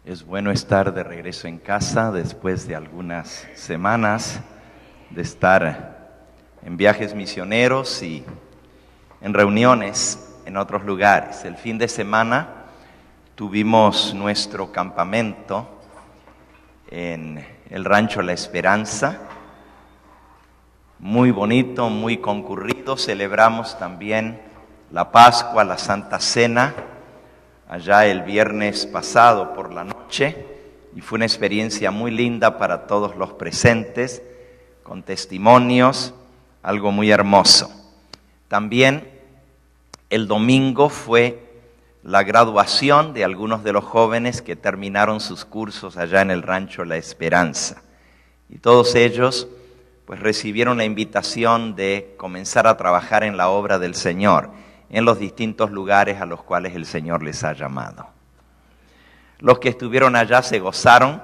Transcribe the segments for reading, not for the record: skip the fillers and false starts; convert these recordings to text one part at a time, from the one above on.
Es bueno estar de regreso en casa después de algunas semanas de estar en viajes misioneros y en reuniones en otros lugares. El fin de semana tuvimos nuestro campamento en el Rancho La Esperanza, muy bonito, muy concurrido. Celebramos también la Pascua, la Santa Cena, allá el viernes pasado por la noche, y fue una experiencia muy linda para todos los presentes, con testimonios, algo muy hermoso. También el domingo fue la graduación de algunos de los jóvenes que terminaron sus cursos allá en el Rancho La Esperanza. Y todos ellos pues recibieron la invitación de comenzar a trabajar en la obra del Señor, en los distintos lugares a los cuales el Señor les ha llamado. Los que estuvieron allá se gozaron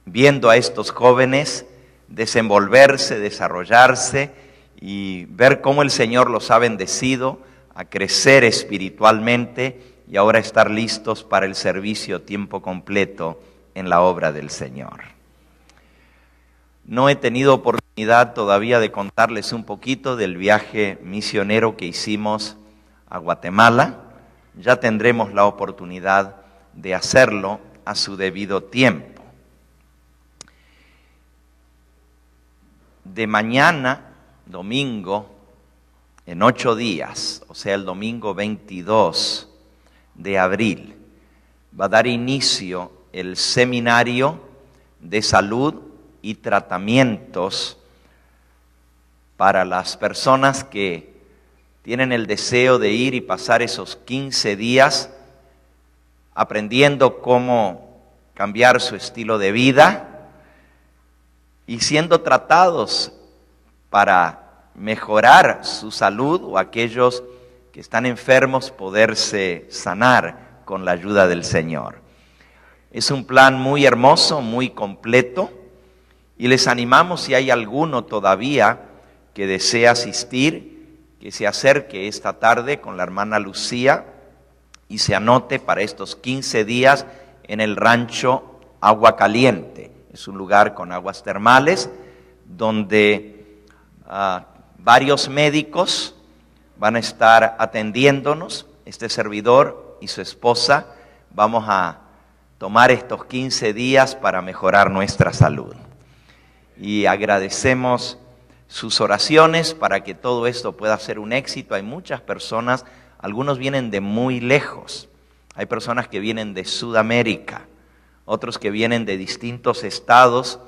viendo a estos jóvenes desenvolverse, desarrollarse y ver cómo el Señor los ha bendecido a crecer espiritualmente y ahora estar listos para el servicio tiempo completo en la obra del Señor. No he tenido oportunidad todavía de contarles un poquito del viaje misionero que hicimos a Guatemala. Ya tendremos la oportunidad de hacerlo a su debido tiempo. De mañana, domingo, en 8 días, o sea el domingo 22 de abril, va a dar inicio el seminario de salud y tratamientos para las personas que tienen el deseo de ir y pasar esos 15 días aprendiendo cómo cambiar su estilo de vida y siendo tratados para mejorar su salud, o aquellos que están enfermos poderse sanar con la ayuda del Señor. Es un plan muy hermoso, muy completo, y les animamos, si hay alguno todavía que desea asistir, que se acerque esta tarde con la hermana Lucía y se anote para estos 15 días en el rancho Agua Caliente. Es un lugar con aguas termales donde varios médicos van a estar atendiéndonos. Este servidor y su esposa vamos a tomar estos 15 días para mejorar nuestra salud. Y agradecemos sus oraciones para que todo esto pueda ser un éxito. Hay muchas personas, algunos vienen de muy lejos, hay personas que vienen de Sudamérica, otros que vienen de distintos estados,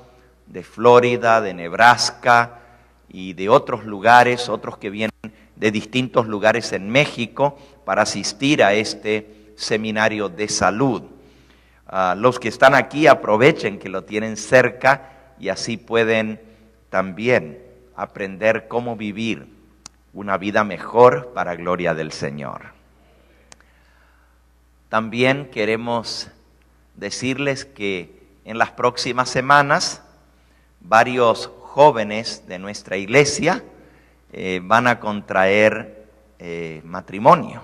de Florida, de Nebraska y de otros lugares, otros que vienen de distintos lugares en México para asistir a este seminario de salud. Los que están aquí aprovechen que lo tienen cerca y así pueden también aprender cómo vivir una vida mejor para gloria del Señor. También queremos decirles que en las próximas semanas varios jóvenes de nuestra iglesia van a contraer matrimonio.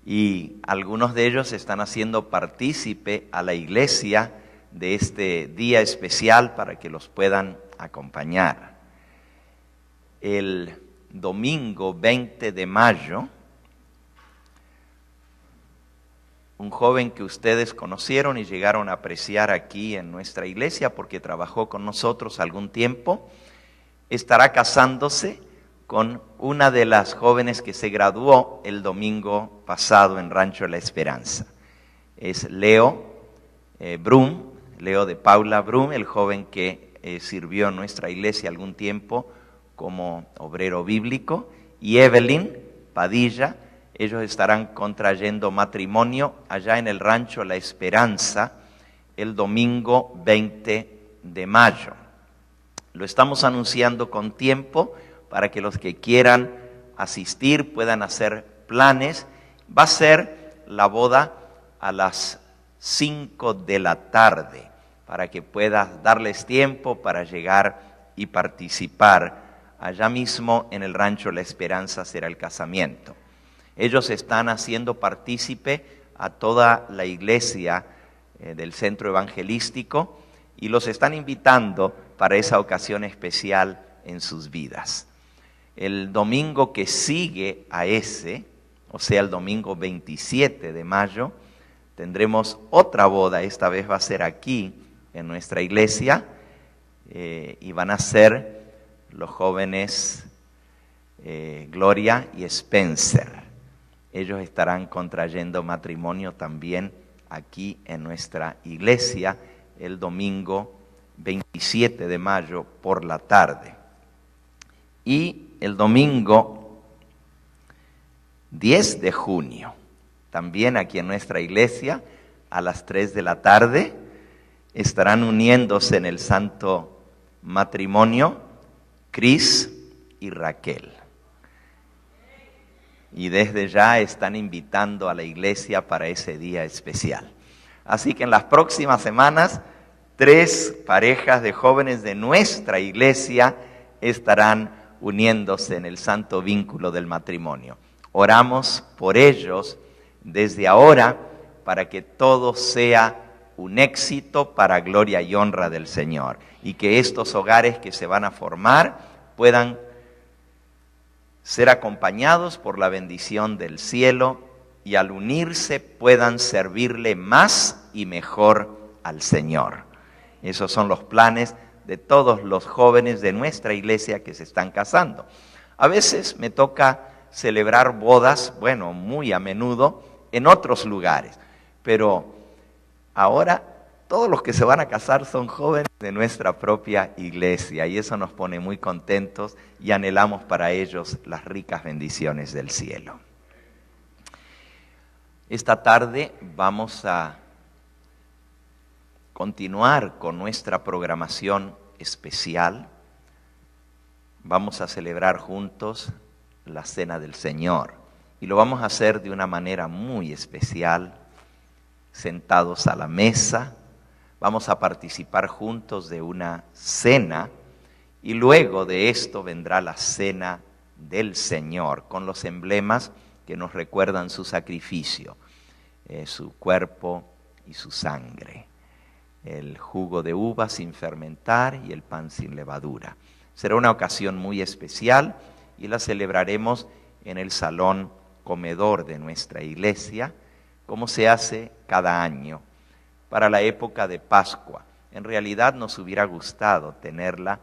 Y algunos de ellos están haciendo partícipe a la iglesia de este día especial para que los puedan acompañar. El domingo 20 de mayo, un joven que ustedes conocieron y llegaron a apreciar aquí en nuestra iglesia porque trabajó con nosotros algún tiempo, estará casándose con una de las jóvenes que se graduó el domingo pasado en Rancho La Esperanza. Es Leo Brum, Leo de Paula Brum, el joven que sirvió en nuestra iglesia algún tiempo como obrero bíblico, y Evelyn Padilla. Ellos estarán contrayendo matrimonio allá en el Rancho La Esperanza el domingo 20 de mayo. Lo estamos anunciando con tiempo para que los que quieran asistir puedan hacer planes. Va a ser la boda a las 5 de la tarde para que puedas darles tiempo para llegar y participar. Allá mismo en el Rancho La Esperanza será el casamiento. Ellos están haciendo partícipe a toda la iglesia del centro evangelístico, y los están invitando para esa ocasión especial en sus vidas. El domingo que sigue a ese, o sea, el domingo 27 de mayo, tendremos otra boda. Esta vez va a ser aquí, en nuestra iglesia, y van a ser los jóvenes Gloria y Spencer. Ellos estarán contrayendo matrimonio también aquí en nuestra iglesia el domingo 27 de mayo por la tarde. Y el domingo 10 de junio, también aquí en nuestra iglesia, a las 3 de la tarde, estarán uniéndose en el santo matrimonio Cris y Raquel. Y desde ya están invitando a la iglesia para ese día especial. Así que en las próximas semanas, 3 parejas de jóvenes de nuestra iglesia estarán uniéndose en el santo vínculo del matrimonio. Oramos por ellos desde ahora para que todo sea un éxito para gloria y honra del Señor, y que estos hogares que se van a formar puedan ser acompañados por la bendición del cielo, y al unirse puedan servirle más y mejor al Señor. Esos son los planes de todos los jóvenes de nuestra iglesia que se están casando. A veces me toca celebrar bodas, bueno, muy a menudo, en otros lugares, pero ahora todos los que se van a casar son jóvenes de nuestra propia iglesia, y eso nos pone muy contentos y anhelamos para ellos las ricas bendiciones del cielo. Esta tarde vamos a continuar con nuestra programación especial. Vamos a celebrar juntos la Cena del Señor, y lo vamos a hacer de una manera muy especial, sentados a la mesa. Vamos a participar juntos de una cena, y luego de esto vendrá la Cena del Señor, con los emblemas que nos recuerdan su sacrificio, su cuerpo y su sangre, el jugo de uva sin fermentar y el pan sin levadura. Será una ocasión muy especial y la celebraremos en el salón comedor de nuestra iglesia, como se hace cada año para la época de Pascua. En realidad nos hubiera gustado tenerla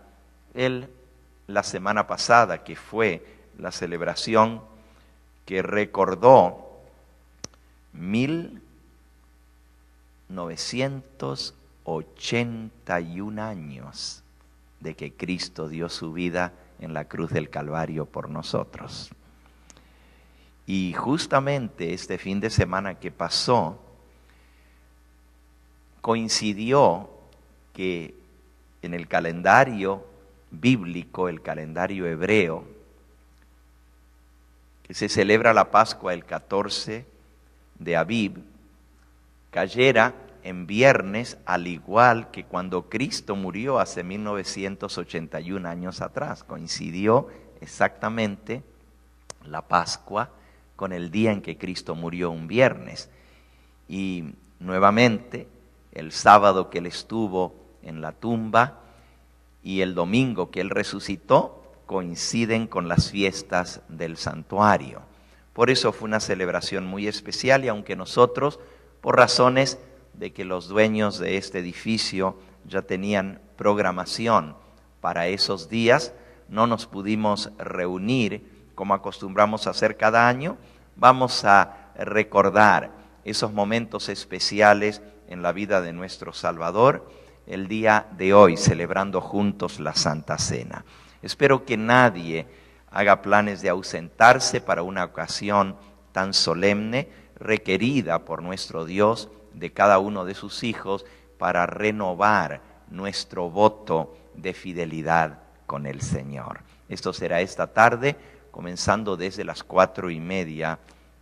la semana pasada, que fue la celebración que recordó 1981 años de que Cristo dio su vida en la cruz del Calvario por nosotros. Y justamente este fin de semana que pasó, coincidió que en el calendario bíblico, el calendario hebreo, que se celebra la Pascua el 14 de Abib, cayera en viernes, al igual que cuando Cristo murió hace 1981 años atrás. Coincidió exactamente la Pascua con el día en que Cristo murió, un viernes. Y nuevamente, el sábado que Él estuvo en la tumba y el domingo que Él resucitó coinciden con las fiestas del santuario. Por eso fue una celebración muy especial, y aunque nosotros, por razones de que los dueños de este edificio ya tenían programación para esos días, no nos pudimos reunir como acostumbramos a hacer cada año, vamos a recordar esos momentos especiales en la vida de nuestro Salvador el día de hoy, celebrando juntos la Santa Cena. Espero que nadie haga planes de ausentarse para una ocasión tan solemne, requerida por nuestro Dios de cada uno de sus hijos para renovar nuestro voto de fidelidad con el Señor. Esto será esta tarde, comenzando desde las 4:30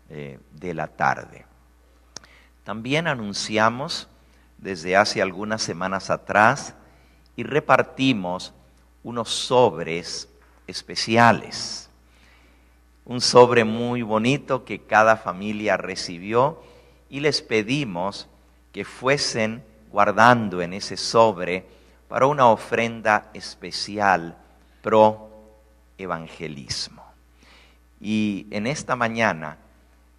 de la tarde. También anunciamos desde hace algunas semanas atrás y repartimos unos sobres especiales. Un sobre muy bonito que cada familia recibió, y les pedimos que fuesen guardando en ese sobre para una ofrenda especial pro evangelismo. Y en esta mañana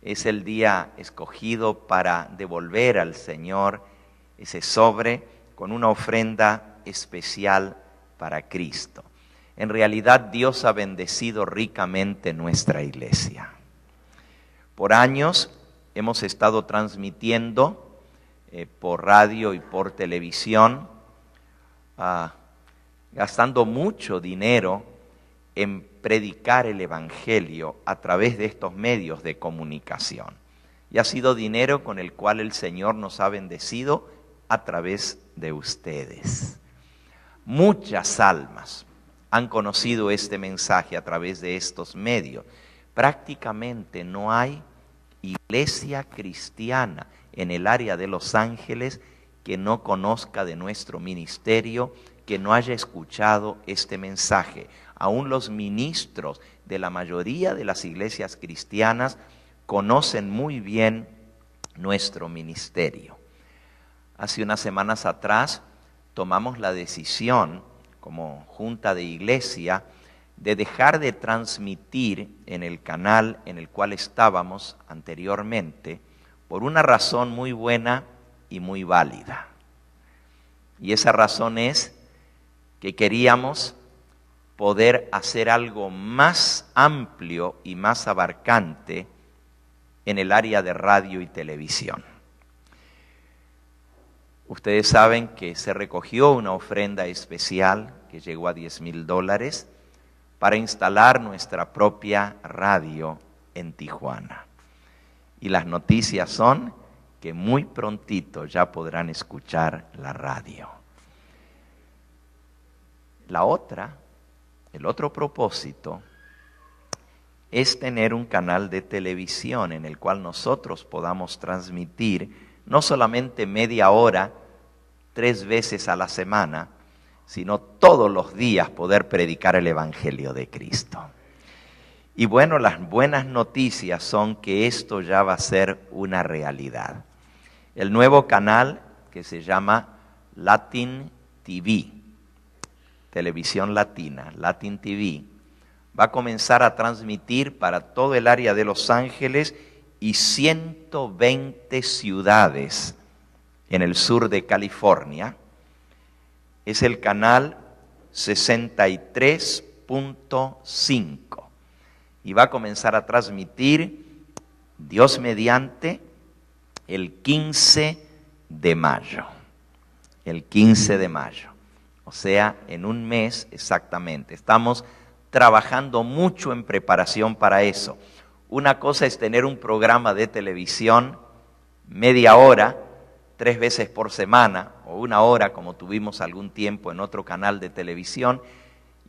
es el día escogido para devolver al Señor ese sobre con una ofrenda especial para Cristo. En realidad Dios ha bendecido ricamente nuestra iglesia. Por años hemos estado transmitiendo por radio y por televisión, gastando mucho dinero en predicar el Evangelio a través de estos medios de comunicación. Y ha sido dinero con el cual el Señor nos ha bendecido a través de ustedes. Muchas almas han conocido este mensaje a través de estos medios. Prácticamente no hay iglesia cristiana en el área de Los Ángeles que no conozca de nuestro ministerio, que no haya escuchado este mensaje. Aún los ministros de la mayoría de las iglesias cristianas conocen muy bien nuestro ministerio. Hace unas semanas atrás tomamos la decisión como junta de iglesia de dejar de transmitir en el canal en el cual estábamos anteriormente por una razón muy buena y muy válida. Y esa razón es que queríamos poder hacer algo más amplio y más abarcante en el área de radio y televisión. Ustedes saben que se recogió una ofrenda especial que llegó a $10,000 para instalar nuestra propia radio en Tijuana. Y las noticias son que muy prontito ya podrán escuchar la radio. El otro propósito es tener un canal de televisión en el cual nosotros podamos transmitir no solamente media hora, 3 veces a la semana, sino todos los días poder predicar el Evangelio de Cristo. Y bueno, las buenas noticias son que esto ya va a ser una realidad. El nuevo canal que se llama Latin TV, Televisión Latina, Latin TV, va a comenzar a transmitir para todo el área de Los Ángeles y 120 ciudades en el sur de California. Es el canal 63.5 y va a comenzar a transmitir, Dios mediante, el 15 de mayo. El 15 de mayo. O sea, en un mes exactamente. Estamos trabajando mucho en preparación para eso. Una cosa es tener un programa de televisión media hora, 3 veces por semana, o 1 hora como tuvimos algún tiempo en otro canal de televisión,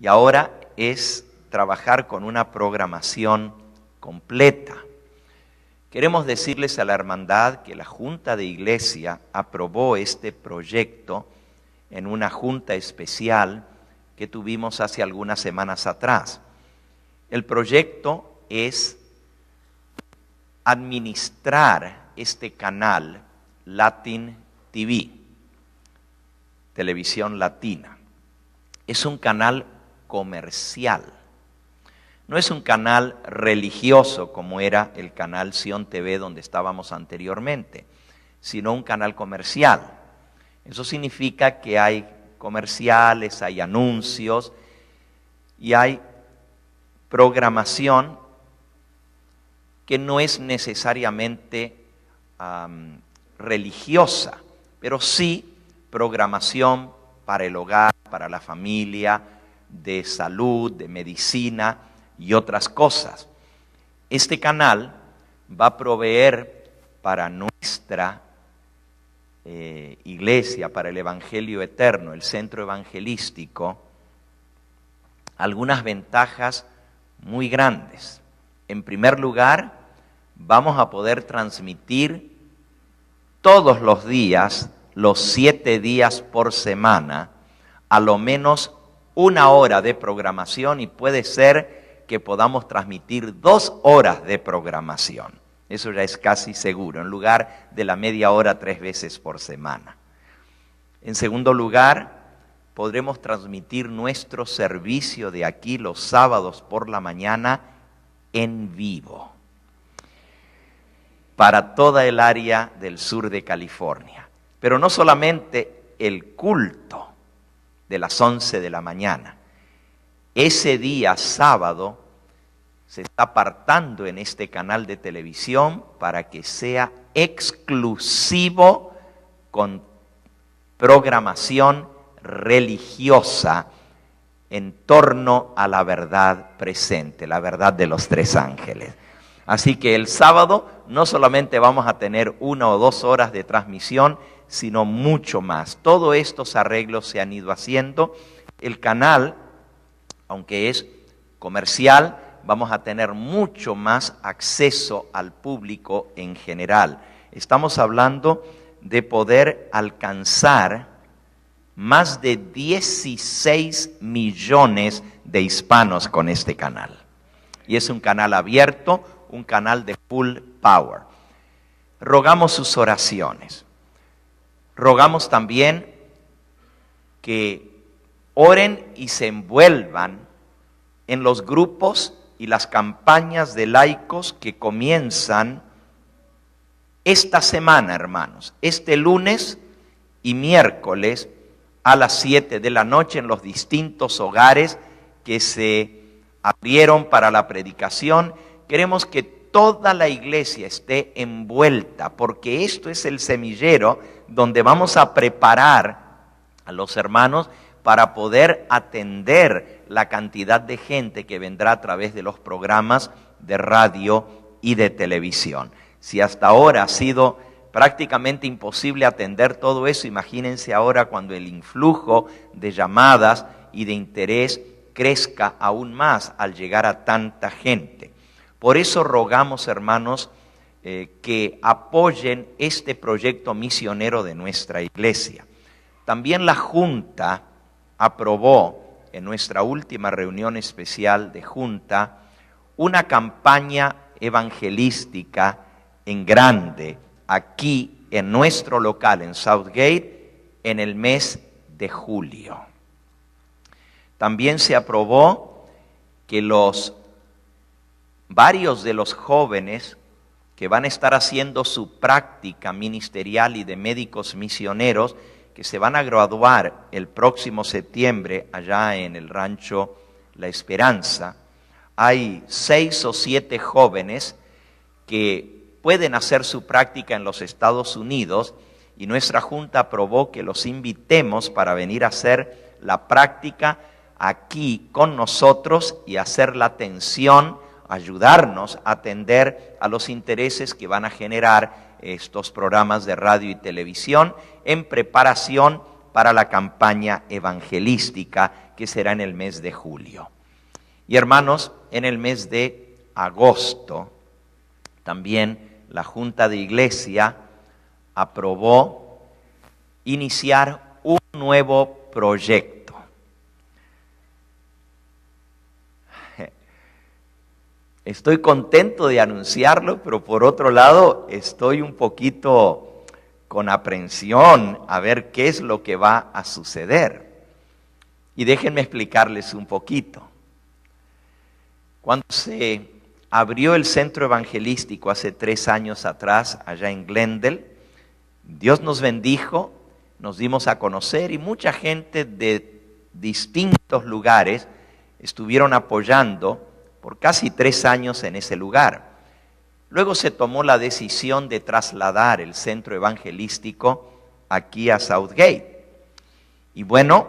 y ahora es trabajar con una programación completa. Queremos decirles a la hermandad que la Junta de Iglesia aprobó este proyecto en una junta especial que tuvimos hace algunas semanas atrás. El proyecto es administrar este canal Latin TV, Televisión Latina. Es un canal comercial. No es un canal religioso como era el canal Sion TV donde estábamos anteriormente, sino un canal comercial. Eso significa que hay comerciales, hay anuncios y hay programación que no es necesariamente religiosa, pero sí programación para el hogar, para la familia, de salud, de medicina y otras cosas. Este canal va a proveer para nuestra iglesia, para el Evangelio Eterno, el centro evangelístico, algunas ventajas muy grandes. En primer lugar, vamos a poder transmitir todos los días, los 7 días por semana, a lo menos 1 hora de programación, y puede ser que podamos transmitir 2 horas de programación. Eso ya es casi seguro, en lugar de la media hora 3 veces por semana. En segundo lugar, podremos transmitir nuestro servicio de aquí los sábados por la mañana en vivo para toda el área del sur de California. Pero no solamente el culto de las 11 de la mañana. Ese día sábado se está apartando en este canal de televisión para que sea exclusivo con programación religiosa en torno a la verdad presente, la verdad de los 3 ángeles. Así que el sábado no solamente vamos a tener 1 o 2 horas de transmisión, sino mucho más. Todos estos arreglos se han ido haciendo. El canal, aunque es comercial, vamos a tener mucho más acceso al público en general. Estamos hablando de poder alcanzar más de 16 millones de hispanos con este canal. Y es un canal abierto, un canal de full power. Rogamos sus oraciones. Rogamos también que oren y se envuelvan en los grupos y las campañas de laicos que comienzan esta semana, hermanos, este lunes y miércoles a las 7 de la noche en los distintos hogares que se abrieron para la predicación. Queremos que toda la iglesia esté envuelta, porque esto es el semillero donde vamos a preparar a los hermanos para poder atender la cantidad de gente que vendrá a través de los programas de radio y de televisión. Si hasta ahora ha sido prácticamente imposible atender todo eso, imagínense ahora cuando el influjo de llamadas y de interés crezca aún más al llegar a tanta gente. Por eso rogamos, hermanos, que apoyen este proyecto misionero de nuestra iglesia. También la Junta aprobó en nuestra última reunión especial de Junta una campaña evangelística en grande aquí en nuestro local en Southgate en el mes de julio. También se aprobó que varios de los jóvenes que van a estar haciendo su práctica ministerial y de médicos misioneros, que se van a graduar el próximo septiembre allá en el rancho La Esperanza, hay 6 o 7 jóvenes que pueden hacer su práctica en los Estados Unidos y nuestra junta aprobó que los invitemos para venir a hacer la práctica aquí con nosotros y hacer la atención, ayudarnos a atender a los intereses que van a generar estos programas de radio y televisión en preparación para la campaña evangelística que será en el mes de julio. Y hermanos, en el mes de agosto también la Junta de Iglesia aprobó iniciar un nuevo proyecto. Estoy contento de anunciarlo, pero por otro lado estoy un poquito con aprensión a ver qué es lo que va a suceder. Y déjenme explicarles un poquito. Cuando se abrió el centro evangelístico hace 3 años atrás, allá en Glendale, Dios nos bendijo, nos dimos a conocer y mucha gente de distintos lugares estuvieron apoyando por casi 3 años en ese lugar. Luego se tomó la decisión de trasladar el centro evangelístico aquí a Southgate. Y bueno,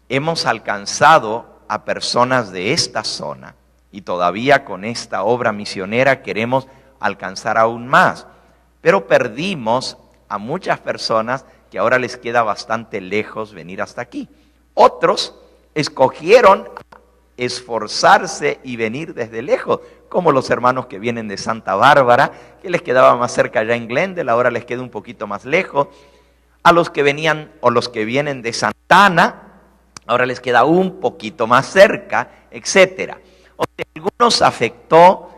hemos alcanzado a personas de esta zona. Y todavía con esta obra misionera queremos alcanzar aún más. Pero perdimos a muchas personas que ahora les queda bastante lejos venir hasta aquí. Otros escogieron esforzarse y venir desde lejos, como los hermanos que vienen de Santa Bárbara, que les quedaba más cerca allá en Glendale, ahora les queda un poquito más lejos. A los que venían o los que vienen de Santana, ahora les queda un poquito más cerca, etcétera. O sea, a algunos afectó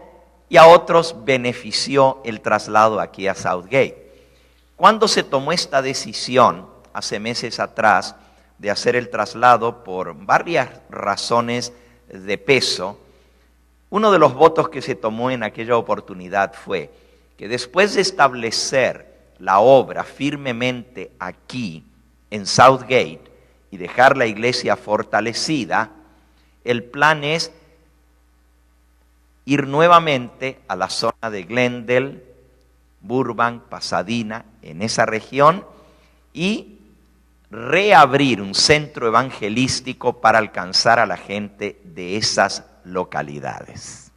y a otros benefició el traslado aquí a Southgate. Cuando se tomó esta decisión, hace meses atrás, de hacer el traslado por varias razones de peso, uno de los votos que se tomó en aquella oportunidad fue que después de establecer la obra firmemente aquí en Southgate y dejar la iglesia fortalecida, el plan es ir nuevamente a la zona de Glendale, Burbank, Pasadena, en esa región, y reabrir un centro evangelístico para alcanzar a la gente de esas localidades.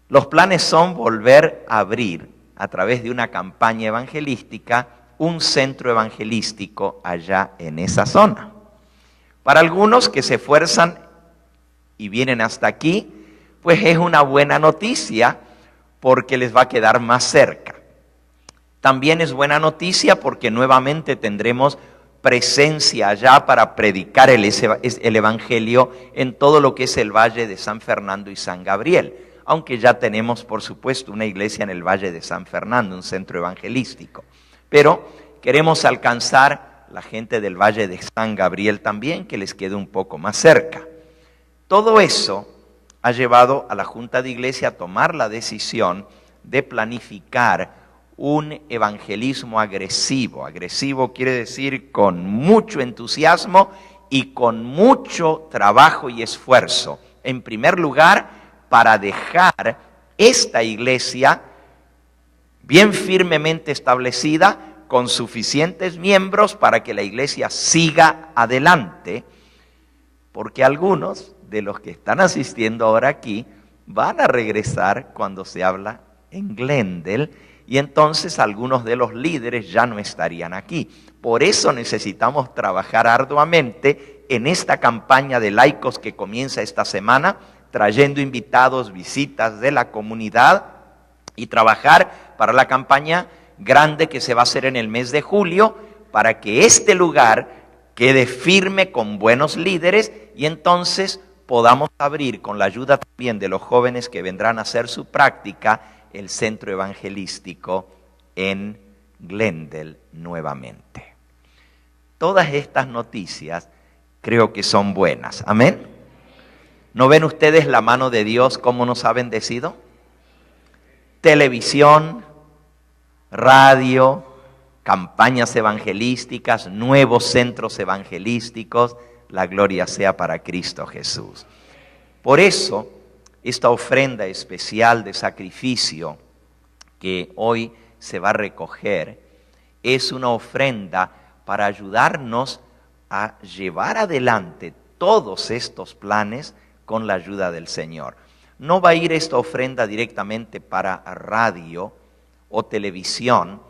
Los planes son volver a abrir, a través de una campaña evangelística, un centro evangelístico allá en esa zona. Para algunos que se esfuerzan y vienen hasta aquí, pues es una buena noticia porque les va a quedar más cerca. También es buena noticia porque nuevamente tendremos presencia allá para predicar el Evangelio en todo lo que es el Valle de San Fernando y San Gabriel, aunque ya tenemos, por supuesto, una iglesia en el Valle de San Fernando, un centro evangelístico. Pero queremos alcanzar la gente del Valle de San Gabriel también, que les quede un poco más cerca. Todo eso ha llevado a la Junta de Iglesia a tomar la decisión de planificar un evangelismo agresivo. Agresivo quiere decir con mucho entusiasmo y con mucho trabajo y esfuerzo. En primer lugar, para dejar esta iglesia bien firmemente establecida, con suficientes miembros para que la iglesia siga adelante, porque algunos de los que están asistiendo ahora aquí van a regresar cuando se habla en Glendale, y entonces algunos de los líderes ya no estarían aquí. Por eso necesitamos trabajar arduamente en esta campaña de laicos que comienza esta semana, trayendo invitados, visitas de la comunidad, y trabajar para la campaña grande que se va a hacer en el mes de julio, para que este lugar quede firme con buenos líderes y entonces podamos abrir, con la ayuda también de los jóvenes que vendrán a hacer su práctica, el centro evangelístico en Glendale nuevamente. Todas estas noticias creo que son buenas. ¿Amén? ¿No ven ustedes la mano de Dios cómo nos ha bendecido? Televisión, radio, campañas evangelísticas, nuevos centros evangelísticos. La gloria sea para Cristo Jesús. Por eso, esta ofrenda especial de sacrificio que hoy se va a recoger es una ofrenda para ayudarnos a llevar adelante todos estos planes con la ayuda del Señor. No va a ir esta ofrenda directamente para radio o televisión,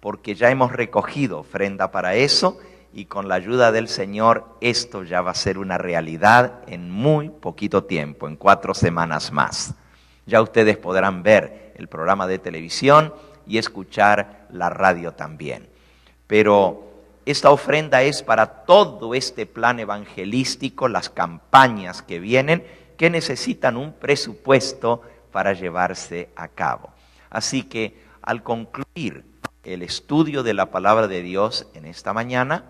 porque ya hemos recogido ofrenda para eso, y con la ayuda del Señor esto ya va a ser una realidad en muy poquito tiempo, en 4 semanas más. Ya ustedes podrán ver el programa de televisión y escuchar la radio también. Pero esta ofrenda es para todo este plan evangelístico, las campañas que vienen, que necesitan un presupuesto para llevarse a cabo. Así que al concluir el estudio de la palabra de Dios en esta mañana,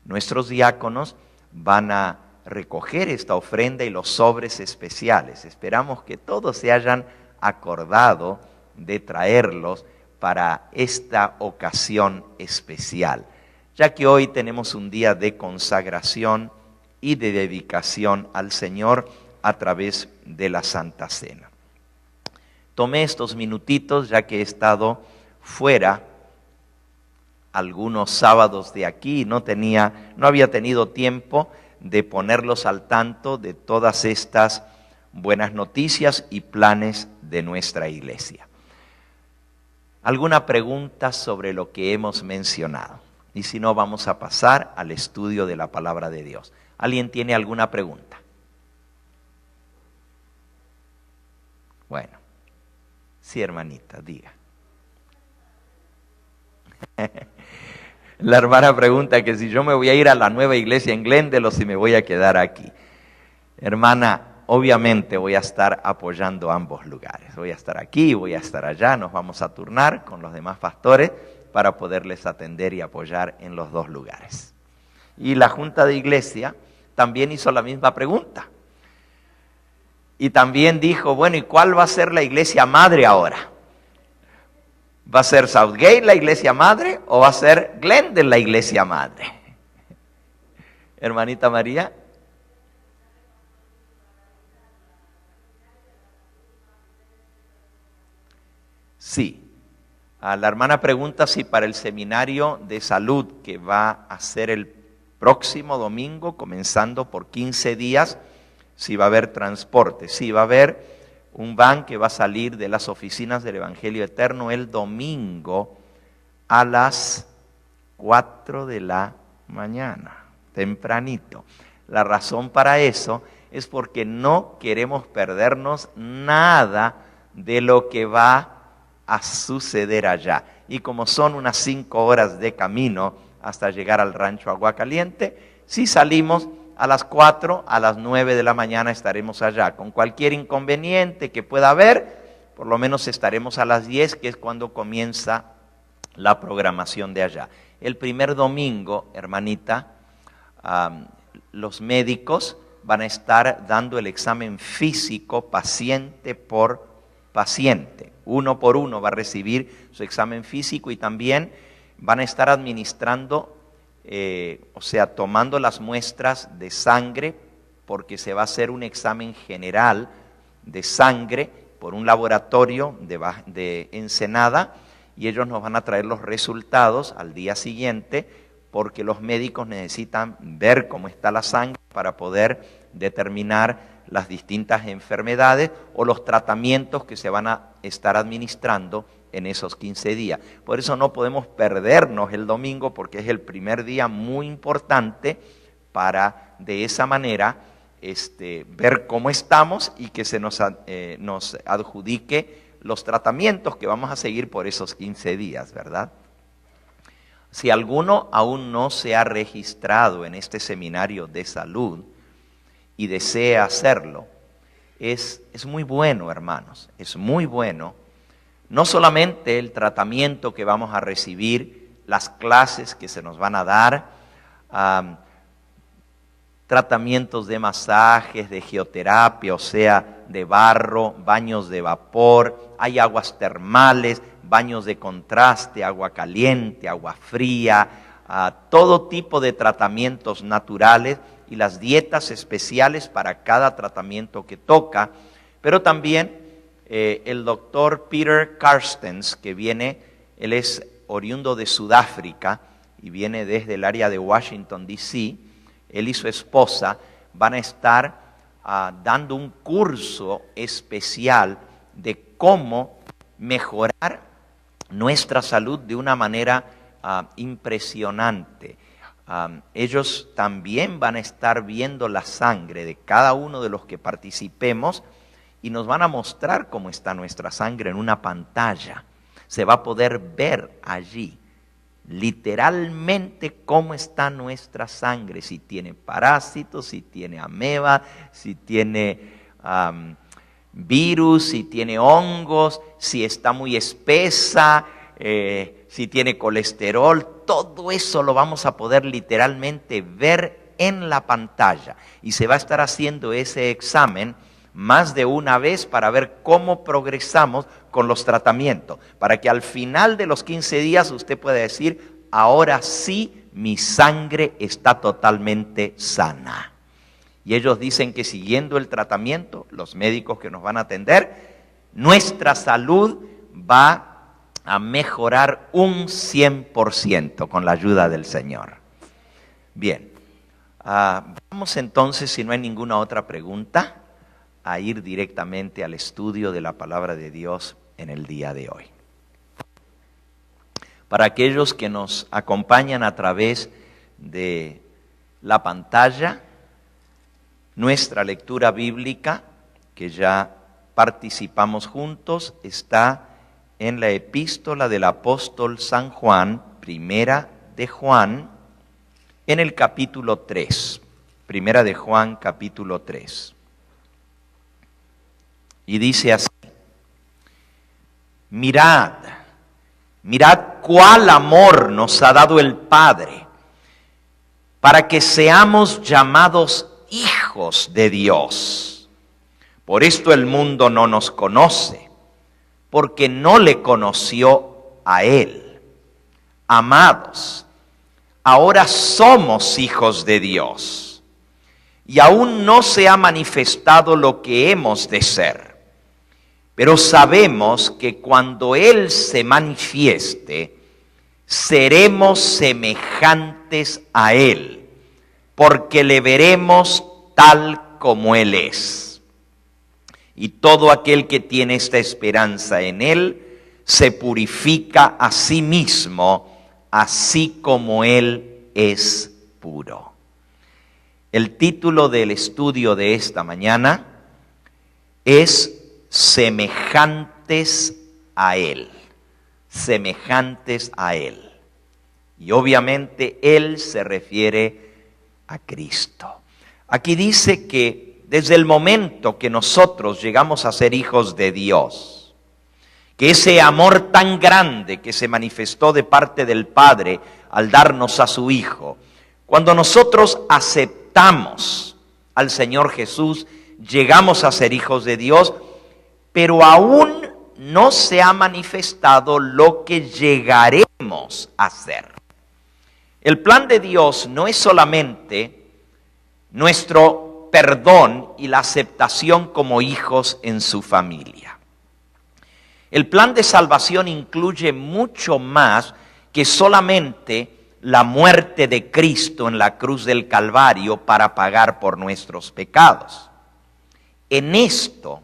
nuestros diáconos van a recoger esta ofrenda y los sobres especiales. Esperamos que todos se hayan acordado de traerlos para esta ocasión especial, ya que hoy tenemos un día de consagración y de dedicación al Señor a través de la Santa Cena. Tomé estos minutitos ya que he estado fuera algunos sábados de aquí, no había tenido tiempo de ponerlos al tanto de todas estas buenas noticias y planes de nuestra iglesia. ¿Alguna pregunta sobre lo que hemos mencionado? Y si no, vamos a pasar al estudio de la palabra de Dios. ¿Alguien tiene alguna pregunta? Bueno, sí, hermanita, diga. La hermana pregunta que si yo me voy a ir a la nueva iglesia en Glendale o si me voy a quedar aquí. Hermana, obviamente voy a estar apoyando ambos lugares. Voy a estar aquí, voy a estar allá, nos vamos a turnar con los demás pastores para poderles atender y apoyar en los dos lugares. Y la Junta de Iglesia también hizo la misma pregunta. Y también dijo, bueno, ¿y cuál va a ser la iglesia madre ahora? ¿Va a ser Southgate la iglesia madre o va a ser Glendale la iglesia madre? Hermanita María. Sí. La hermana pregunta si para el seminario de salud que va a ser el próximo domingo, comenzando por 15 días, si va a haber transporte. Sí, va a haber un van que va a salir de las oficinas del Evangelio Eterno el domingo a las 4 de la mañana, tempranito. La razón para eso es porque no queremos perdernos nada de lo que va a suceder allá. Y como son unas 5 horas de camino hasta llegar al rancho Agua Caliente, si salimos a las 4, a las 9 de la mañana estaremos allá. Con cualquier inconveniente que pueda haber, por lo menos estaremos a las 10, que es cuando comienza la programación de allá. El primer domingo, hermanita, los médicos van a estar dando el examen físico paciente por paciente. Uno por uno va a recibir su examen físico y también van a estar administrando, tomando las muestras de sangre, porque se va a hacer un examen general de sangre por un laboratorio de Ensenada, y ellos nos van a traer los resultados al día siguiente, porque los médicos necesitan ver cómo está la sangre para poder determinar las distintas enfermedades o los tratamientos que se van a estar administrando en esos 15 días. Por eso no podemos perdernos el domingo, porque es el primer día muy importante para de esa manera ver cómo estamos y que se nos adjudique los tratamientos que vamos a seguir por esos 15 días, ¿verdad? Si alguno aún no se ha registrado en este seminario de salud y desea hacerlo, es muy bueno, hermanos, es muy bueno. No solamente el tratamiento que vamos a recibir, las clases que se nos van a dar, tratamientos de masajes, de geoterapia, o sea, de barro, baños de vapor, hay aguas termales, baños de contraste, agua caliente, agua fría, todo tipo de tratamientos naturales y las dietas especiales para cada tratamiento que toca, pero también el doctor Peter Carstens, que viene, él es oriundo de Sudáfrica y viene desde el área de Washington, D.C., él y su esposa van a estar dando un curso especial de cómo mejorar nuestra salud de una manera impresionante. Ellos también van a estar viendo la sangre de cada uno de los que participemos y nos van a mostrar cómo está nuestra sangre en una pantalla. Se va a poder ver allí literalmente cómo está nuestra sangre, si tiene parásitos, si tiene ameba, si tiene virus, si tiene hongos, si está muy espesa, si tiene colesterol. Todo eso lo vamos a poder literalmente ver en la pantalla y se va a estar haciendo ese examen más de una vez para ver cómo progresamos con los tratamientos, para que al final de los 15 días usted pueda decir, ahora sí mi sangre está totalmente sana. Y ellos dicen que siguiendo el tratamiento, los médicos que nos van a atender, nuestra salud va a mejorar un 100% con la ayuda del Señor. Bien, vamos entonces, si no hay ninguna otra pregunta, a ir directamente al estudio de la palabra de Dios en el día de hoy. Para aquellos que nos acompañan a través de la pantalla, nuestra lectura bíblica, que ya participamos juntos, está en la epístola del apóstol San Juan, primera de Juan, en el capítulo 3. Primera de Juan, capítulo 3. Y dice así: mirad cuál amor nos ha dado el Padre, para que seamos llamados hijos de Dios. Por esto el mundo no nos conoce, porque no le conoció a Él. Amados, ahora somos hijos de Dios, y aún no se ha manifestado lo que hemos de ser. Pero sabemos que cuando Él se manifieste, seremos semejantes a Él, porque le veremos tal como Él es. Y todo aquel que tiene esta esperanza en Él, se purifica a sí mismo, así como Él es puro. El título del estudio de esta mañana es semejantes a Él, semejantes a Él. Y obviamente Él se refiere a Cristo. Aquí dice que desde el momento que nosotros llegamos a ser hijos de Dios, que ese amor tan grande que se manifestó de parte del Padre al darnos a su Hijo, cuando nosotros aceptamos al Señor Jesús, llegamos a ser hijos de Dios, pero aún no se ha manifestado lo que llegaremos a ser. El plan de Dios no es solamente nuestro perdón y la aceptación como hijos en su familia. El plan de salvación incluye mucho más que solamente la muerte de Cristo en la cruz del Calvario para pagar por nuestros pecados. En esto,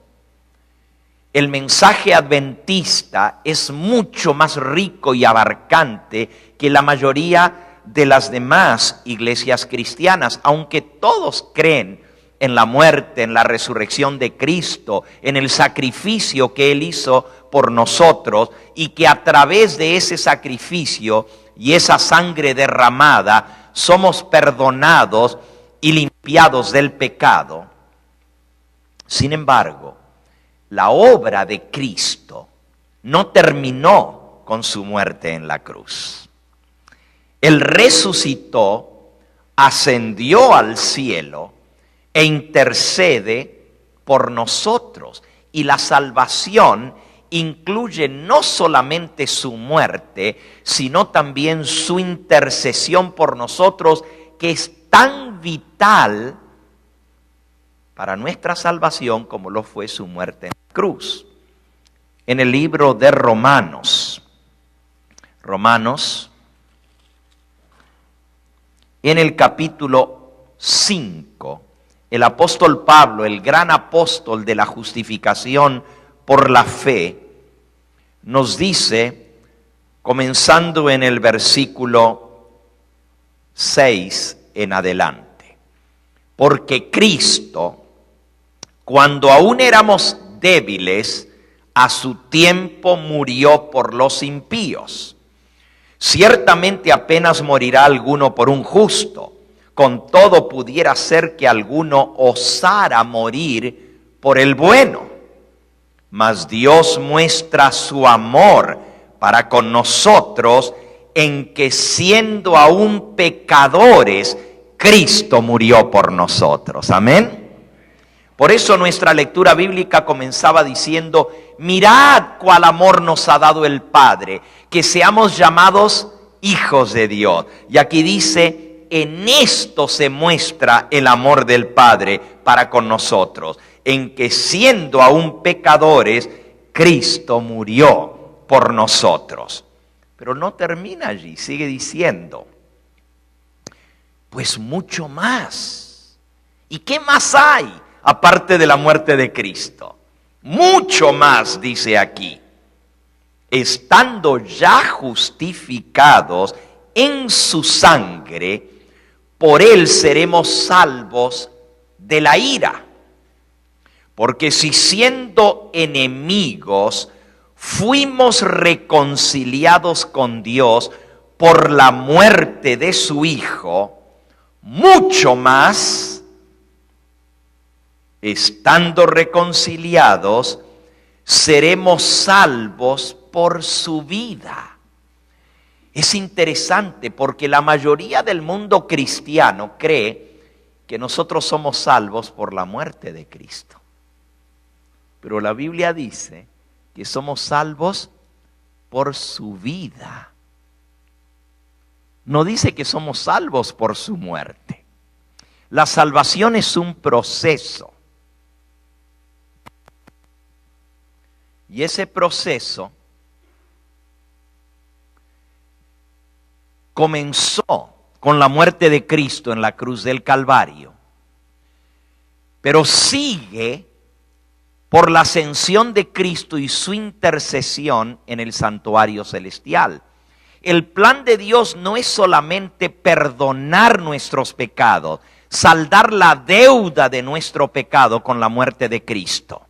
el mensaje adventista es mucho más rico y abarcante que la mayoría de las demás iglesias cristianas, aunque todos creen en la muerte, en la resurrección de Cristo, en el sacrificio que Él hizo por nosotros, y que a través de ese sacrificio y esa sangre derramada somos perdonados y limpiados del pecado. Sin embargo, la obra de Cristo no terminó con su muerte en la cruz. Él resucitó, ascendió al cielo e intercede por nosotros. Y la salvación incluye no solamente su muerte, sino también su intercesión por nosotros, que es tan vital para nuestra salvación como lo fue su muerte en la cruz. En el libro de Romanos, en el capítulo 5, el apóstol Pablo, el gran apóstol de la justificación por la fe, nos dice, comenzando en el versículo 6 en adelante: porque Cristo, cuando aún éramos débiles, a su tiempo murió por los impíos. Ciertamente apenas morirá alguno por un justo, con todo pudiera ser que alguno osara morir por el bueno. Mas Dios muestra su amor para con nosotros en que, siendo aún pecadores, Cristo murió por nosotros. Amén. Por eso nuestra lectura bíblica comenzaba diciendo: mirad cuál amor nos ha dado el Padre, que seamos llamados hijos de Dios. Y aquí dice: en esto se muestra el amor del Padre para con nosotros, en que siendo aún pecadores, Cristo murió por nosotros. Pero no termina allí, sigue diciendo: pues mucho más. ¿Y qué más hay aparte de la muerte de Cristo? Mucho más, dice aquí: estando ya justificados en su sangre, por Él seremos salvos de la ira. Porque si siendo enemigos fuimos reconciliados con Dios por la muerte de su Hijo, mucho más estando reconciliados, seremos salvos por su vida. Es interesante porque la mayoría del mundo cristiano cree que nosotros somos salvos por la muerte de Cristo. Pero la Biblia dice que somos salvos por su vida. No dice que somos salvos por su muerte. La salvación es un proceso. Y ese proceso comenzó con la muerte de Cristo en la cruz del Calvario, pero sigue por la ascensión de Cristo y su intercesión en el santuario celestial. El plan de Dios no es solamente perdonar nuestros pecados, saldar la deuda de nuestro pecado con la muerte de Cristo.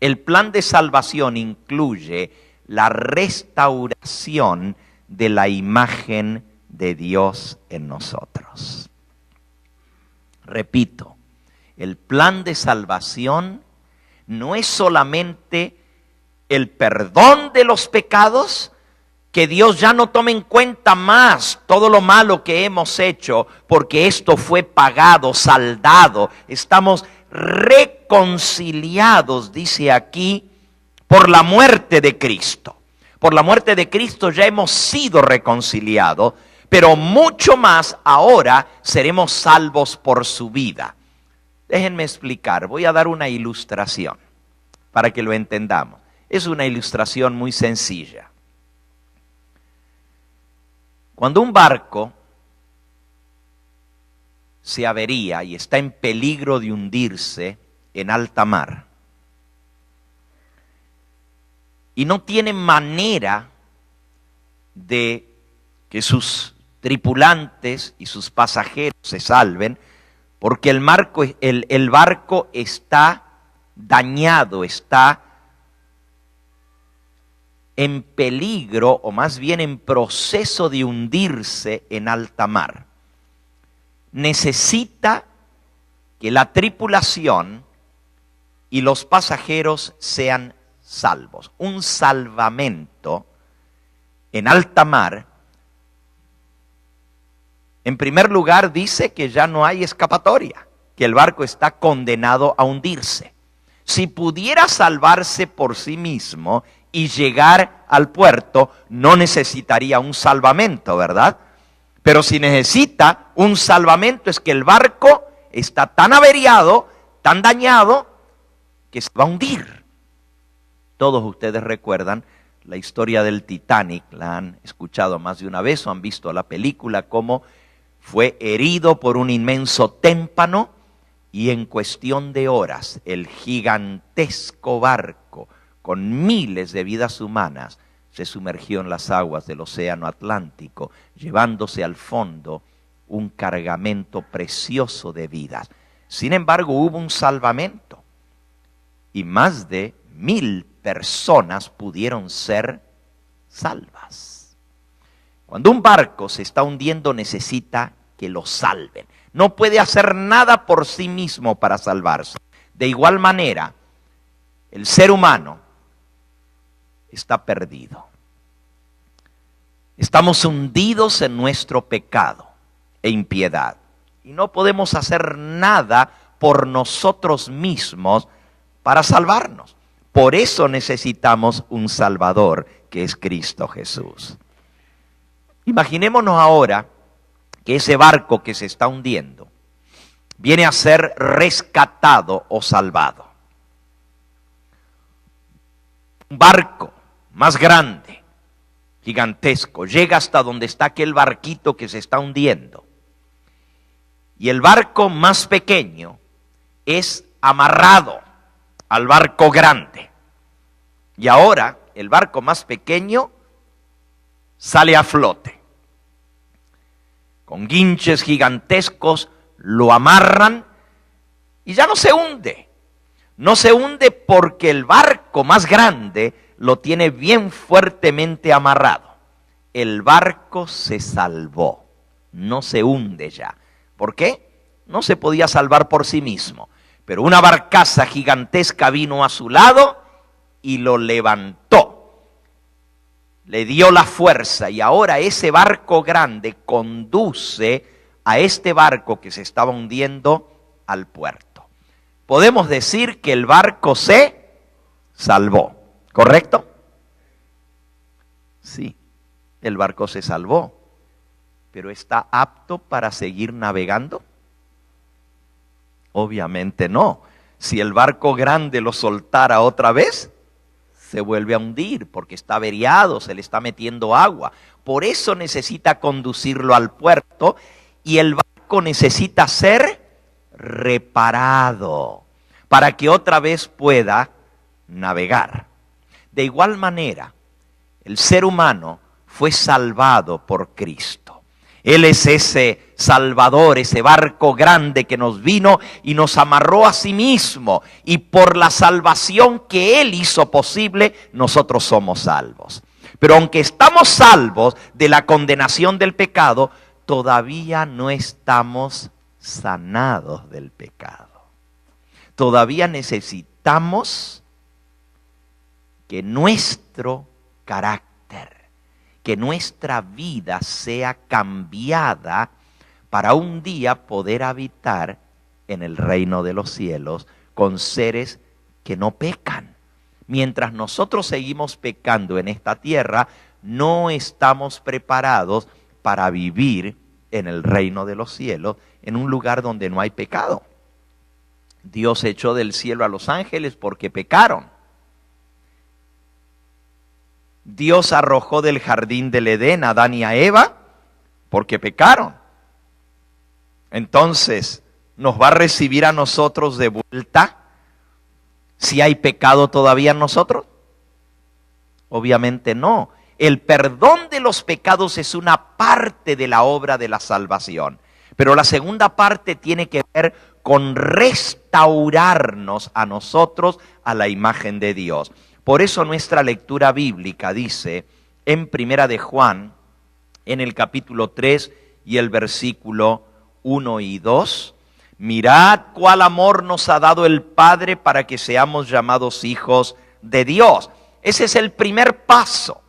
El plan de salvación incluye la restauración de la imagen de Dios en nosotros. Repito, el plan de salvación no es solamente el perdón de los pecados, que Dios ya no tome en cuenta más todo lo malo que hemos hecho, porque esto fue pagado, saldado. Estamos reconciliados, dice aquí, por la muerte de Cristo. Por la muerte de Cristo ya hemos sido reconciliados, pero mucho más ahora seremos salvos por su vida. Déjenme explicar, voy a dar una ilustración para que lo entendamos. Es una ilustración muy sencilla. Cuando un barco se avería y está en peligro de hundirse en alta mar, y no tiene manera de que sus tripulantes y sus pasajeros se salven, porque el barco está dañado, está en peligro, o más bien en proceso de hundirse en alta mar. Necesita que la tripulación y los pasajeros sean salvos. Un salvamento en alta mar, en primer lugar, dice que ya no hay escapatoria, que el barco está condenado a hundirse. Si pudiera salvarse por sí mismo y llegar al puerto, no necesitaría un salvamento, ¿verdad? Pero si necesita un salvamento, es que el barco está tan averiado, tan dañado, que se va a hundir. Todos ustedes recuerdan la historia del Titanic, la han escuchado más de una vez o han visto la película, cómo fue herido por un inmenso témpano y en cuestión de horas el gigantesco barco con miles de vidas humanas se sumergió en las aguas del océano Atlántico, llevándose al fondo un cargamento precioso de vidas. Sin embargo, hubo un salvamento y más de 1000 personas pudieron ser salvas. Cuando un barco se está hundiendo, necesita que lo salven. No puede hacer nada por sí mismo para salvarse. De igual manera, el ser humano está perdido. Estamos hundidos en nuestro pecado e impiedad. Y no podemos hacer nada por nosotros mismos para salvarnos. Por eso necesitamos un Salvador, que es Cristo Jesús. Imaginémonos ahora que ese barco que se está hundiendo viene a ser rescatado o salvado. Un barco más grande, gigantesco, llega hasta donde está aquel barquito que se está hundiendo. Y el barco más pequeño es amarrado al barco grande. Y ahora el barco más pequeño sale a flote. Con guinches gigantescos lo amarran y ya no se hunde. No se hunde porque el barco más grande lo tiene bien fuertemente amarrado. El barco se salvó, no se hunde ya. ¿Por qué? No se podía salvar por sí mismo. Pero una barcaza gigantesca vino a su lado y lo levantó. Le dio la fuerza y ahora ese barco grande conduce a este barco que se estaba hundiendo al puerto. Podemos decir que el barco se salvó, ¿correcto? Sí, el barco se salvó, pero ¿está apto para seguir navegando? Obviamente no. Si el barco grande lo soltara otra vez, se vuelve a hundir porque está averiado, se le está metiendo agua. Por eso necesita conducirlo al puerto y el barco necesita ser reparado para que otra vez pueda navegar. De igual manera, el ser humano fue salvado por Cristo. Él es ese Salvador, ese barco grande que nos vino y nos amarró a sí mismo. Y por la salvación que Él hizo posible, nosotros somos salvos. Pero aunque estamos salvos de la condenación del pecado, todavía no estamos sanados del pecado. Todavía necesitamos que nuestro carácter, que nuestra vida sea cambiada para un día poder habitar en el reino de los cielos con seres que no pecan. Mientras nosotros seguimos pecando en esta tierra, no estamos preparados para vivir en el reino de los cielos, en un lugar donde no hay pecado. Dios echó del cielo a los ángeles porque pecaron. Dios arrojó del jardín del Edén a Adán y a Eva porque pecaron. Entonces, ¿nos va a recibir a nosotros de vuelta si hay pecado todavía en nosotros? Obviamente no. El perdón de los pecados es una parte de la obra de la salvación. Pero la segunda parte tiene que ver con restaurarnos a nosotros a la imagen de Dios. Por eso nuestra lectura bíblica dice en Primera de Juan, en el capítulo 3 y el versículo 1 y 2, mirad cuál amor nos ha dado el Padre para que seamos llamados hijos de Dios. Ese es el primer paso.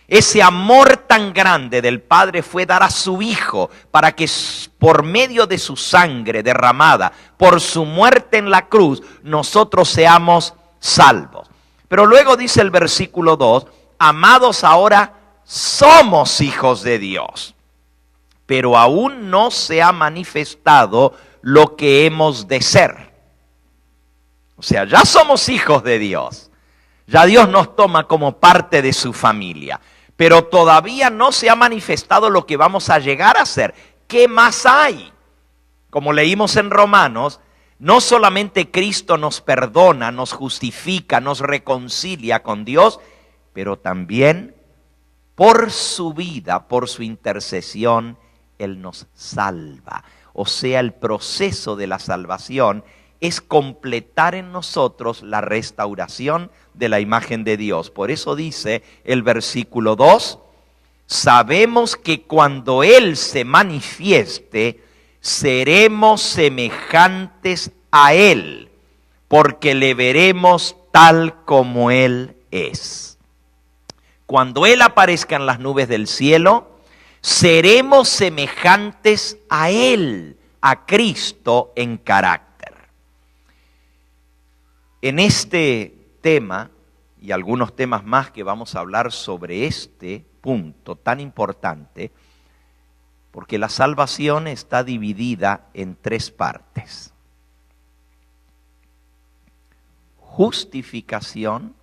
Ese amor tan grande del Padre fue dar a su Hijo para que por medio de su sangre derramada, por su muerte en la cruz, nosotros seamos salvos. Pero luego dice el versículo 2, amados, ahora somos hijos de Dios, pero aún no se ha manifestado lo que hemos de ser. O sea, ya somos hijos de Dios, ya Dios nos toma como parte de su familia, pero todavía no se ha manifestado lo que vamos a llegar a ser. ¿Qué más hay? Como leímos en Romanos, no solamente Cristo nos perdona, nos justifica, nos reconcilia con Dios, pero también por su vida, por su intercesión, Él nos salva. O sea, el proceso de la salvación es completar en nosotros la restauración de la imagen de Dios. Por eso dice el versículo 2, sabemos que cuando Él se manifieste, seremos semejantes a Él, porque le veremos tal como Él es. Cuando Él aparezca en las nubes del cielo, seremos semejantes a Él, a Cristo en carácter. En este tema y algunos temas más que vamos a hablar sobre este punto tan importante, porque la salvación está dividida en tres partes: justificación,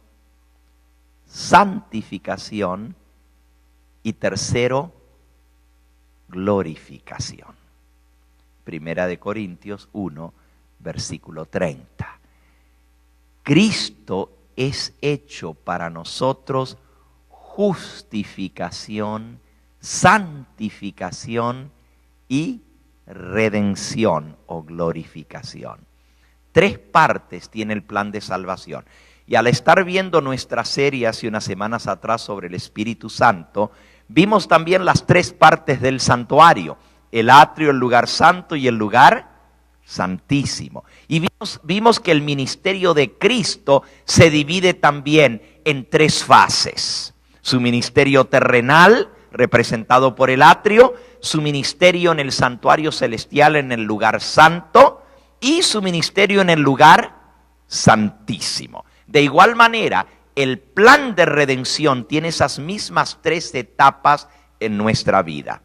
santificación y tercero, glorificación. Primera de Corintios 1, versículo 30. Cristo es hecho para nosotros justificación, santificación y redención o glorificación. Tres partes tiene el plan de salvación. Y al estar viendo nuestra serie hace unas semanas atrás sobre el Espíritu Santo, vimos también las tres partes del santuario: el atrio, el lugar santo y el lugar santísimo. Y vimos que el ministerio de Cristo se divide también en tres fases. Su ministerio terrenal, representado por el atrio, su ministerio en el santuario celestial, en el lugar santo, y su ministerio en el lugar santísimo. De igual manera, el plan de redención tiene esas mismas tres etapas en nuestra vida.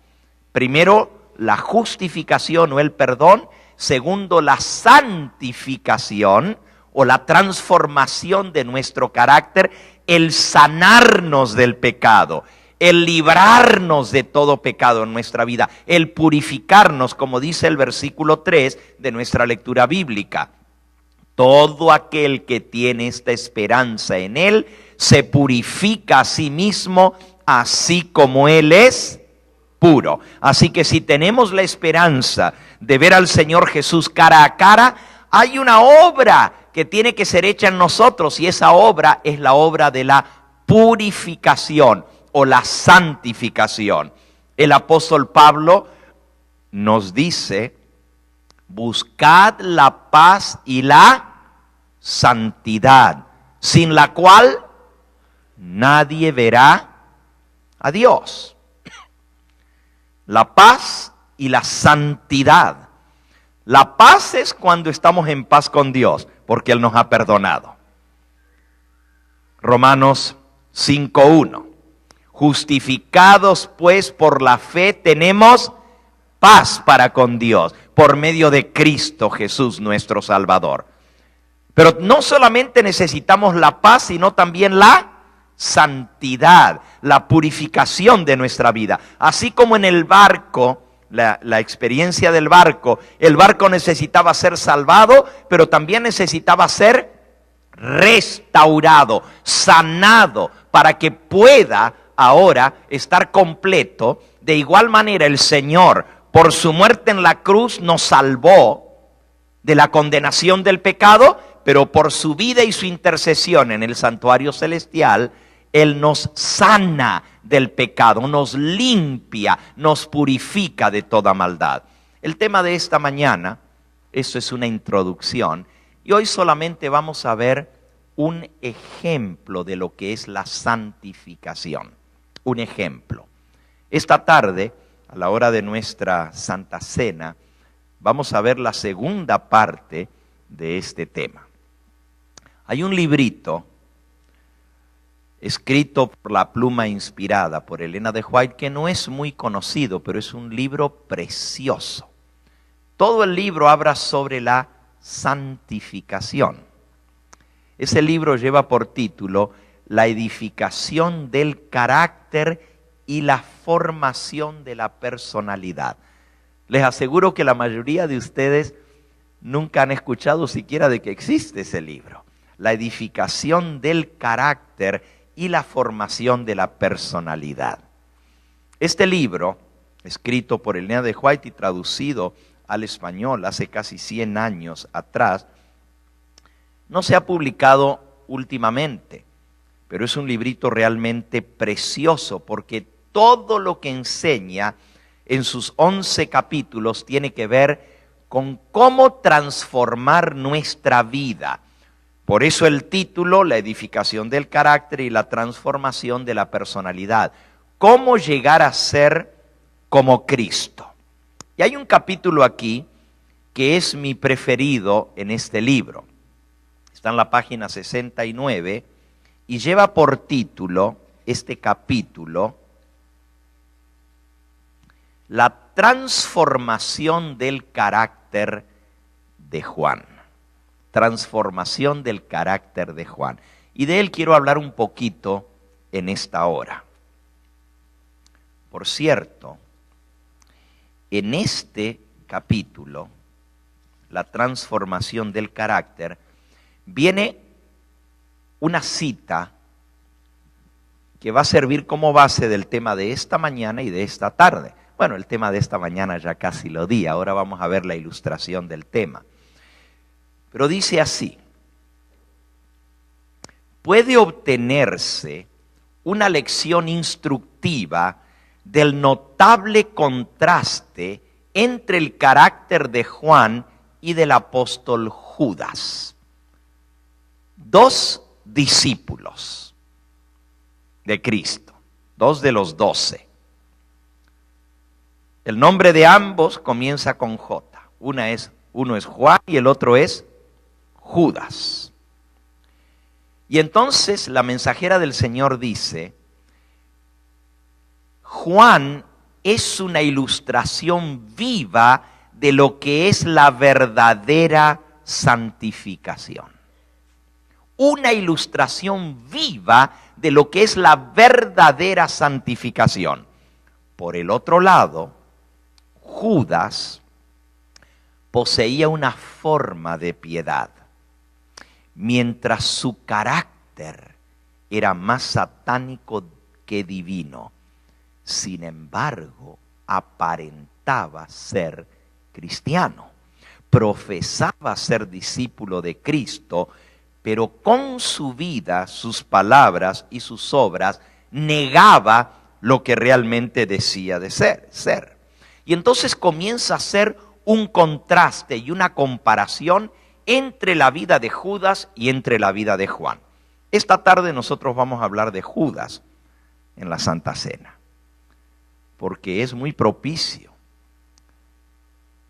Primero, la justificación o el perdón. Segundo, la santificación o la transformación de nuestro carácter, el sanarnos del pecado, el librarnos de todo pecado en nuestra vida, el purificarnos, como dice el versículo 3 de nuestra lectura bíblica. Todo aquel que tiene esta esperanza en Él se purifica a sí mismo, así como Él es puro. Así que si tenemos la esperanza de ver al Señor Jesús cara a cara, hay una obra que tiene que ser hecha en nosotros, y esa obra es la obra de la purificación o la santificación. El apóstol Pablo nos dice: buscad la paz y la santidad, sin la cual nadie verá a Dios. La paz y la santidad. La paz es cuando estamos en paz con Dios, porque Él nos ha perdonado. Romanos 5:1. Justificados pues por la fe tenemos paz para con Dios, por medio de Cristo Jesús nuestro Salvador. Pero no solamente necesitamos la paz, sino también la santidad, la purificación de nuestra vida. Así como en el barco, la experiencia del barco, el barco necesitaba ser salvado, pero también necesitaba ser restaurado, sanado, para que pueda ahora estar completo. De igual manera, el Señor, por su muerte en la cruz, nos salvó de la condenación del pecado, pero por su vida y su intercesión en el santuario celestial, Él nos sana del pecado, nos limpia, nos purifica de toda maldad. El tema de esta mañana, eso es una introducción, y hoy solamente vamos a ver un ejemplo de lo que es la santificación. Un ejemplo. Esta tarde, a la hora de nuestra Santa Cena, vamos a ver la segunda parte de este tema. Hay un librito escrito por la pluma inspirada por Elena de White, que no es muy conocido, pero es un libro precioso. Todo el libro habla sobre la santificación. Ese libro lleva por título La edificación del carácter y la formación de la personalidad. Les aseguro que la mayoría de ustedes nunca han escuchado siquiera de que existe ese libro. La edificación del carácter y la formación de la personalidad. Este libro, escrito por Elena de White y traducido al español hace casi 100 años atrás, no se ha publicado últimamente, pero es un librito realmente precioso, porque todo lo que enseña en sus 11 capítulos tiene que ver con cómo transformar nuestra vida. Por eso el título, la edificación del carácter y la transformación de la personalidad. Cómo llegar a ser como Cristo. Y hay un capítulo aquí que es mi preferido en este libro. Está en la página 69 y lleva por título este capítulo: La transformación del carácter de Juan. Transformación del carácter de Juan. Y de él quiero hablar un poquito en esta hora. Por cierto, en este capítulo, la transformación del carácter, viene una cita que va a servir como base del tema de esta mañana y de esta tarde. Bueno, el tema de esta mañana ya casi lo di, ahora vamos a ver la ilustración del tema. Pero dice así: puede obtenerse una lección instructiva del notable contraste entre el carácter de Juan y del apóstol Judas. 2 discípulos de Cristo, 2 de los 12. El nombre de ambos comienza con J. Uno es Juan y el otro es Judas. Y entonces la mensajera del Señor dice, Juan es una ilustración viva de lo que es la verdadera santificación. Una ilustración viva de lo que es la verdadera santificación. Por el otro lado, Judas poseía una forma de piedad, mientras su carácter era más satánico que divino. Sin embargo, aparentaba ser cristiano, profesaba ser discípulo de Cristo, pero con su vida, sus palabras y sus obras negaba lo que realmente decía de ser. Y entonces comienza a ser un contraste y una comparación entre la vida de Judas y entre la vida de Juan. Esta tarde nosotros vamos a hablar de Judas en la Santa Cena, porque es muy propicio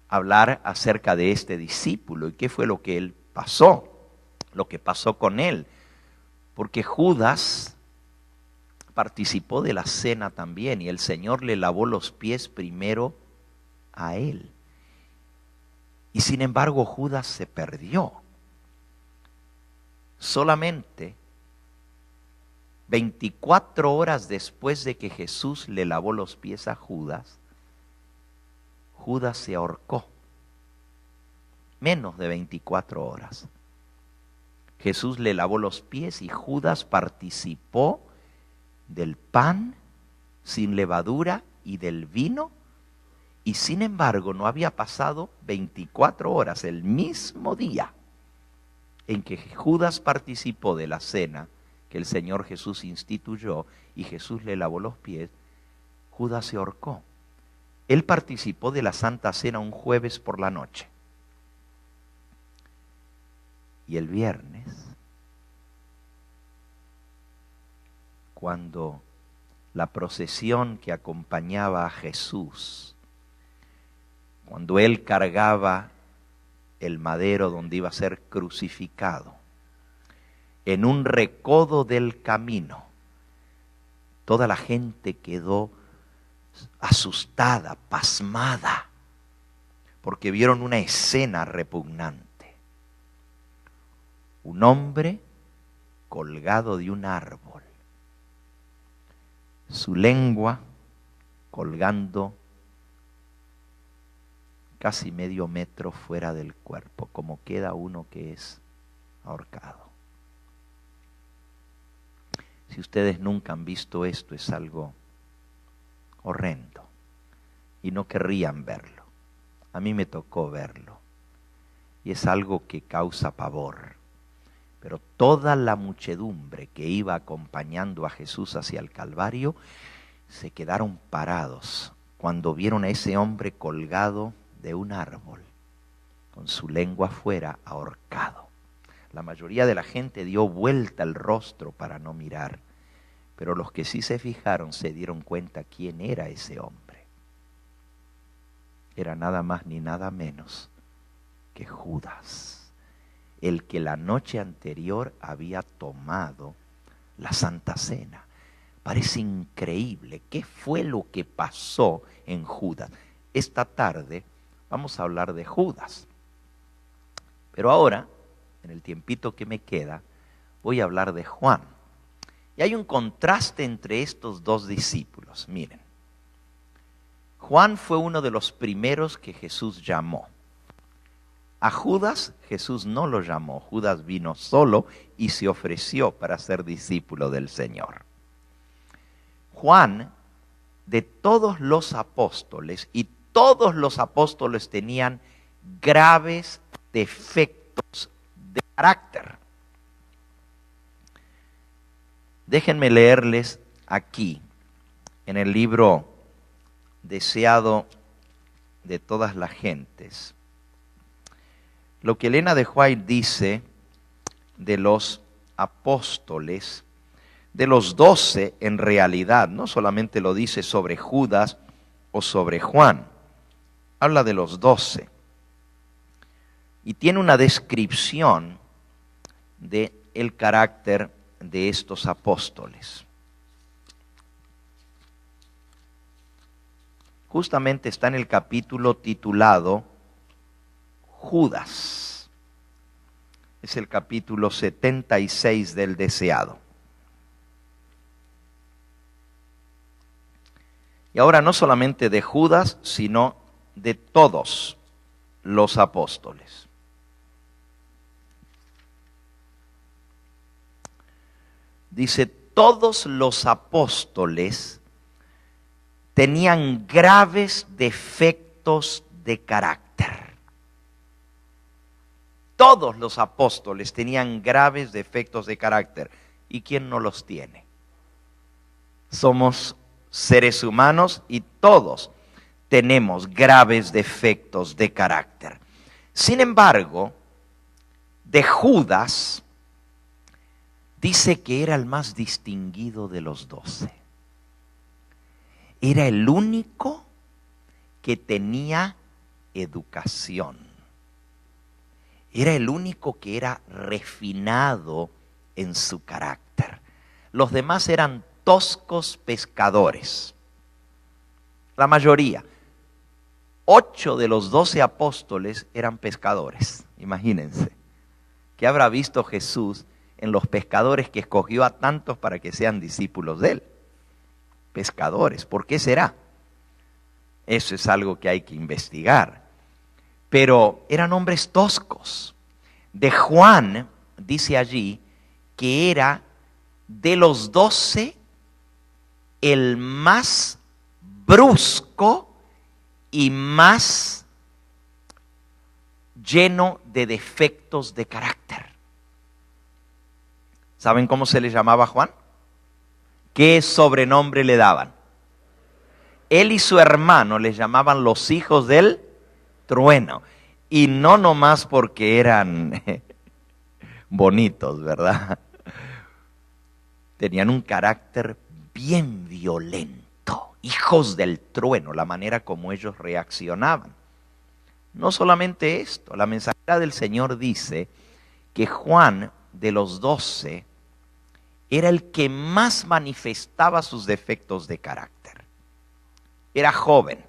hablar acerca de este discípulo y qué fue lo que él pasó, lo que pasó con él, porque Judas participó de la cena también y el Señor le lavó los pies primero a él. Y sin embargo Judas se perdió. Solamente 24 horas después de que Jesús le lavó los pies a Judas, Judas se ahorcó. Menos de 24 horas. Jesús le lavó los pies y Judas participó del pan sin levadura y del vino. Y sin embargo no había pasado 24 horas, el mismo día en que Judas participó de la cena que el Señor Jesús instituyó y Jesús le lavó los pies, Judas se ahorcó. Él participó de la Santa Cena un jueves por la noche. Y el viernes, cuando la procesión que acompañaba a Jesús, cuando él cargaba el madero donde iba a ser crucificado, en un recodo del camino, toda la gente quedó asustada, pasmada, porque vieron una escena repugnante. Un hombre colgado de un árbol, su lengua colgando casi medio metro fuera del cuerpo, como queda uno que es ahorcado. Si ustedes nunca han visto esto, es algo horrendo y no querrían verlo. A mí me tocó verlo y es algo que causa pavor. Pero toda la muchedumbre que iba acompañando a Jesús hacia el Calvario se quedaron parados cuando vieron a ese hombre colgado de un árbol, con su lengua afuera, ahorcado. La mayoría de la gente dio vuelta el rostro para no mirar, pero los que sí se fijaron se dieron cuenta quién era ese hombre. Era nada más ni nada menos que Judas, el que la noche anterior había tomado la Santa Cena. Parece increíble. ¿Qué fue lo que pasó en Judas? Esta tarde vamos a hablar de Judas. Pero ahora, en el tiempito que me queda, voy a hablar de Juan. Y hay un contraste entre estos dos discípulos. Miren, Juan fue uno de los primeros que Jesús llamó. A Judas, Jesús no lo llamó. Judas vino solo y se ofreció para ser discípulo del Señor. Juan, de todos los apóstoles, y todos los apóstoles tenían graves defectos de carácter. Déjenme leerles aquí, en el libro Deseado de todas las gentes, Lo que Elena de White dice de los apóstoles, de los 12 en realidad, no solamente lo dice sobre Judas o sobre Juan, habla de los 12. Y tiene una descripción de el carácter de estos apóstoles. Justamente está en el capítulo titulado Judas. Es el capítulo 76 del Deseado. Y ahora no solamente de Judas, sino de todos los apóstoles. Dice, todos los apóstoles tenían graves defectos de carácter. Todos los apóstoles tenían graves defectos de carácter. ¿Y quién no los tiene? Somos seres humanos y todos tenemos graves defectos de carácter. Sin embargo, de Judas dice que era el más distinguido de los 12. Era el único que tenía educación. Era el único que era refinado en su carácter. Los demás eran toscos pescadores. La mayoría. 8 de los 12 apóstoles eran pescadores. Imagínense. ¿Qué habrá visto Jesús en los pescadores que escogió a tantos para que sean discípulos de él? Pescadores. ¿Por qué será? Eso es algo que hay que investigar. Pero eran hombres toscos. De Juan, dice allí, que era de los 12 el más brusco y más lleno de defectos de carácter. ¿Saben cómo se le llamaba a Juan? ¿Qué sobrenombre le daban? Él y su hermano le llamaban los hijos del trueno. Y no nomás porque eran bonitos, ¿verdad? Tenían un carácter bien violento. Hijos del trueno, la manera como ellos reaccionaban. No solamente esto, la mensajera del Señor dice que Juan, de los 12, era el que más manifestaba sus defectos de carácter. Era joven,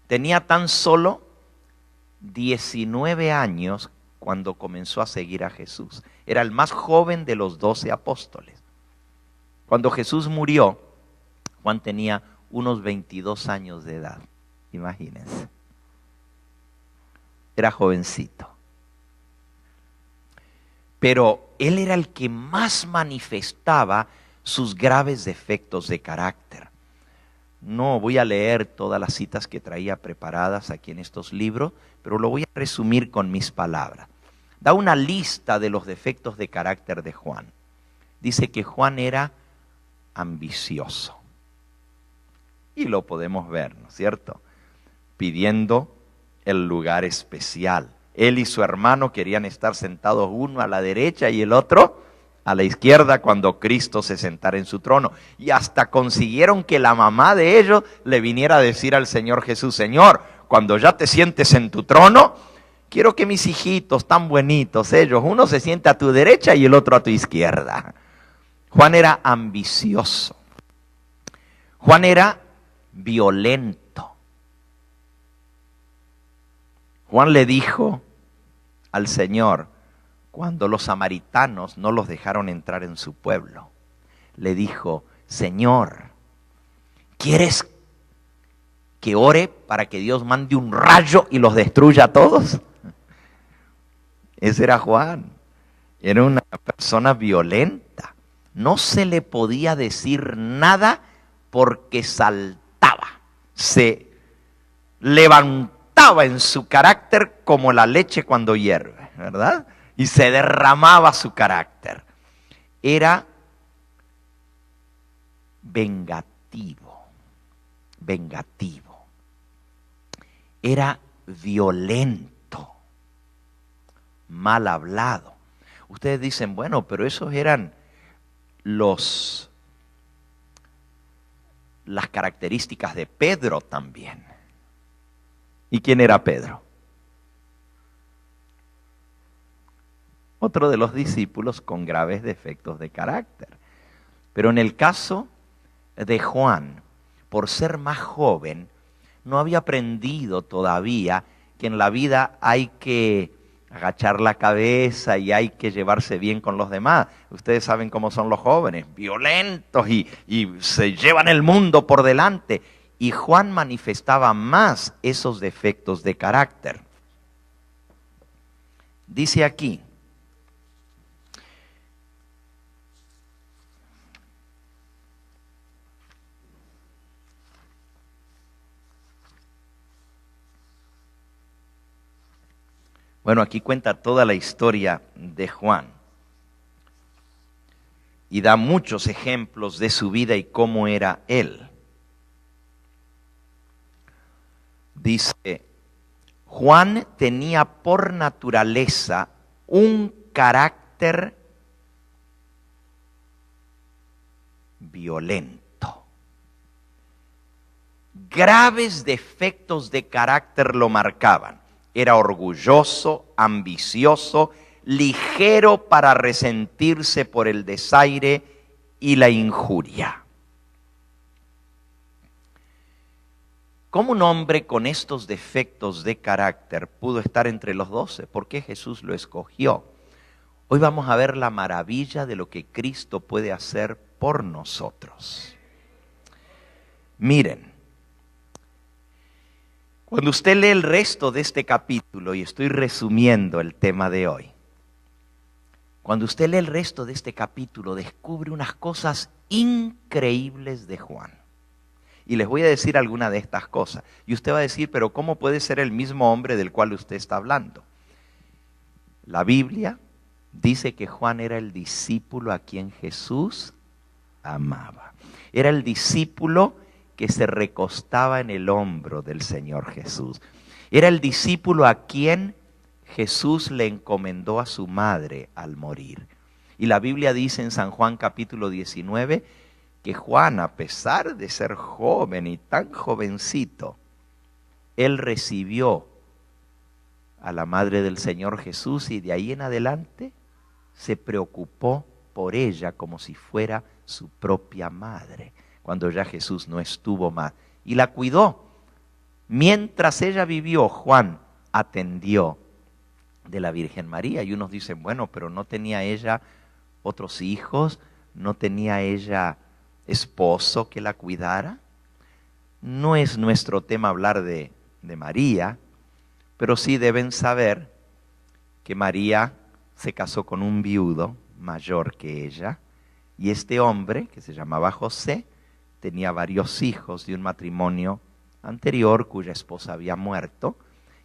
tenía tan solo 19 años cuando comenzó a seguir a Jesús. Era el más joven de los 12 apóstoles. Cuando Jesús murió, Juan tenía unos 22 años de edad. Imagínense. Era jovencito. Pero él era el que más manifestaba sus graves defectos de carácter. No voy a leer todas las citas que traía preparadas aquí en estos libros, pero lo voy a resumir con mis palabras. Da una lista de los defectos de carácter de Juan. Dice que Juan era ambicioso. Y lo podemos ver, ¿no es cierto? Pidiendo el lugar especial. Él y su hermano querían estar sentados uno a la derecha y el otro a la izquierda cuando Cristo se sentara en su trono. Y hasta consiguieron que la mamá de ellos le viniera a decir al Señor Jesús: Señor, cuando ya te sientes en tu trono, quiero que mis hijitos tan buenitos, ellos, uno se siente a tu derecha y el otro a tu izquierda. Juan era ambicioso. Juan era violento. Juan le dijo al Señor, cuando los samaritanos no los dejaron entrar en su pueblo, le dijo: Señor, ¿quieres que ore para que Dios mande un rayo y los destruya a todos? Ese era Juan. Era una persona violenta. No se le podía decir nada porque saltaba. Se levantaba en su carácter como la leche cuando hierve, ¿verdad? Y se derramaba su carácter. Era vengativo. Era violento. mal hablado. Ustedes dicen, bueno, pero esos eran las características de Pedro también. ¿Y quién era Pedro? Otro de los discípulos con graves defectos de carácter. Pero en el caso de Juan, por ser más joven, no había aprendido todavía que en la vida hay que agachar la cabeza y hay que llevarse bien con los demás. Ustedes saben cómo son los jóvenes, violentos y se llevan el mundo por delante. Y Juan manifestaba más esos defectos de carácter. Dice aquí, bueno, aquí cuenta toda la historia de Juan y da muchos ejemplos de su vida y cómo era él. Dice, Juan tenía por naturaleza un carácter violento. Graves defectos de carácter lo marcaban. Era orgulloso, ambicioso, ligero para resentirse por el desaire y la injuria. ¿Cómo un hombre con estos defectos de carácter pudo estar entre los 12? ¿Por qué Jesús lo escogió? Hoy vamos a ver la maravilla de lo que Cristo puede hacer por nosotros. Miren, cuando usted lee el resto de este capítulo, y estoy resumiendo el tema de hoy, cuando usted lee el resto de este capítulo, descubre unas cosas increíbles de Juan. Y les voy a decir alguna de estas cosas. Y usted va a decir, pero ¿cómo puede ser el mismo hombre del cual usted está hablando? La Biblia dice que Juan era el discípulo a quien Jesús amaba. Era el discípulo que se recostaba en el hombro del Señor Jesús. Era el discípulo a quien Jesús le encomendó a su madre al morir. Y la Biblia dice en San Juan capítulo 19 que Juan, a pesar de ser joven y tan jovencito, él recibió a la madre del Señor Jesús y de ahí en adelante se preocupó por ella como si fuera su propia madre, cuando ya Jesús no estuvo más, y la cuidó. Mientras ella vivió, Juan atendió de la Virgen María. Y unos dicen, bueno, pero ¿no tenía ella otros hijos? ¿No tenía ella esposo que la cuidara? No es nuestro tema hablar de María, pero sí deben saber que María se casó con un viudo mayor que ella, y este hombre, que se llamaba José, tenía varios hijos de un matrimonio anterior cuya esposa había muerto,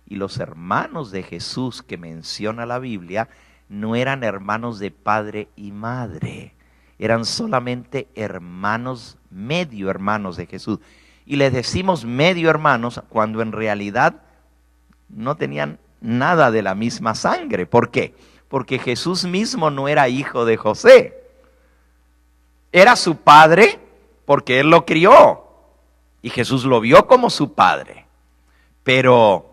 y los hermanos de Jesús que menciona la Biblia no eran hermanos de padre y madre, eran solamente hermanos, medio hermanos de Jesús. Y les decimos medio hermanos cuando en realidad no tenían nada de la misma sangre. ¿Por qué? Porque Jesús mismo no era hijo de José. Era su padre porque él lo crió. Y Jesús lo vio como su padre. Pero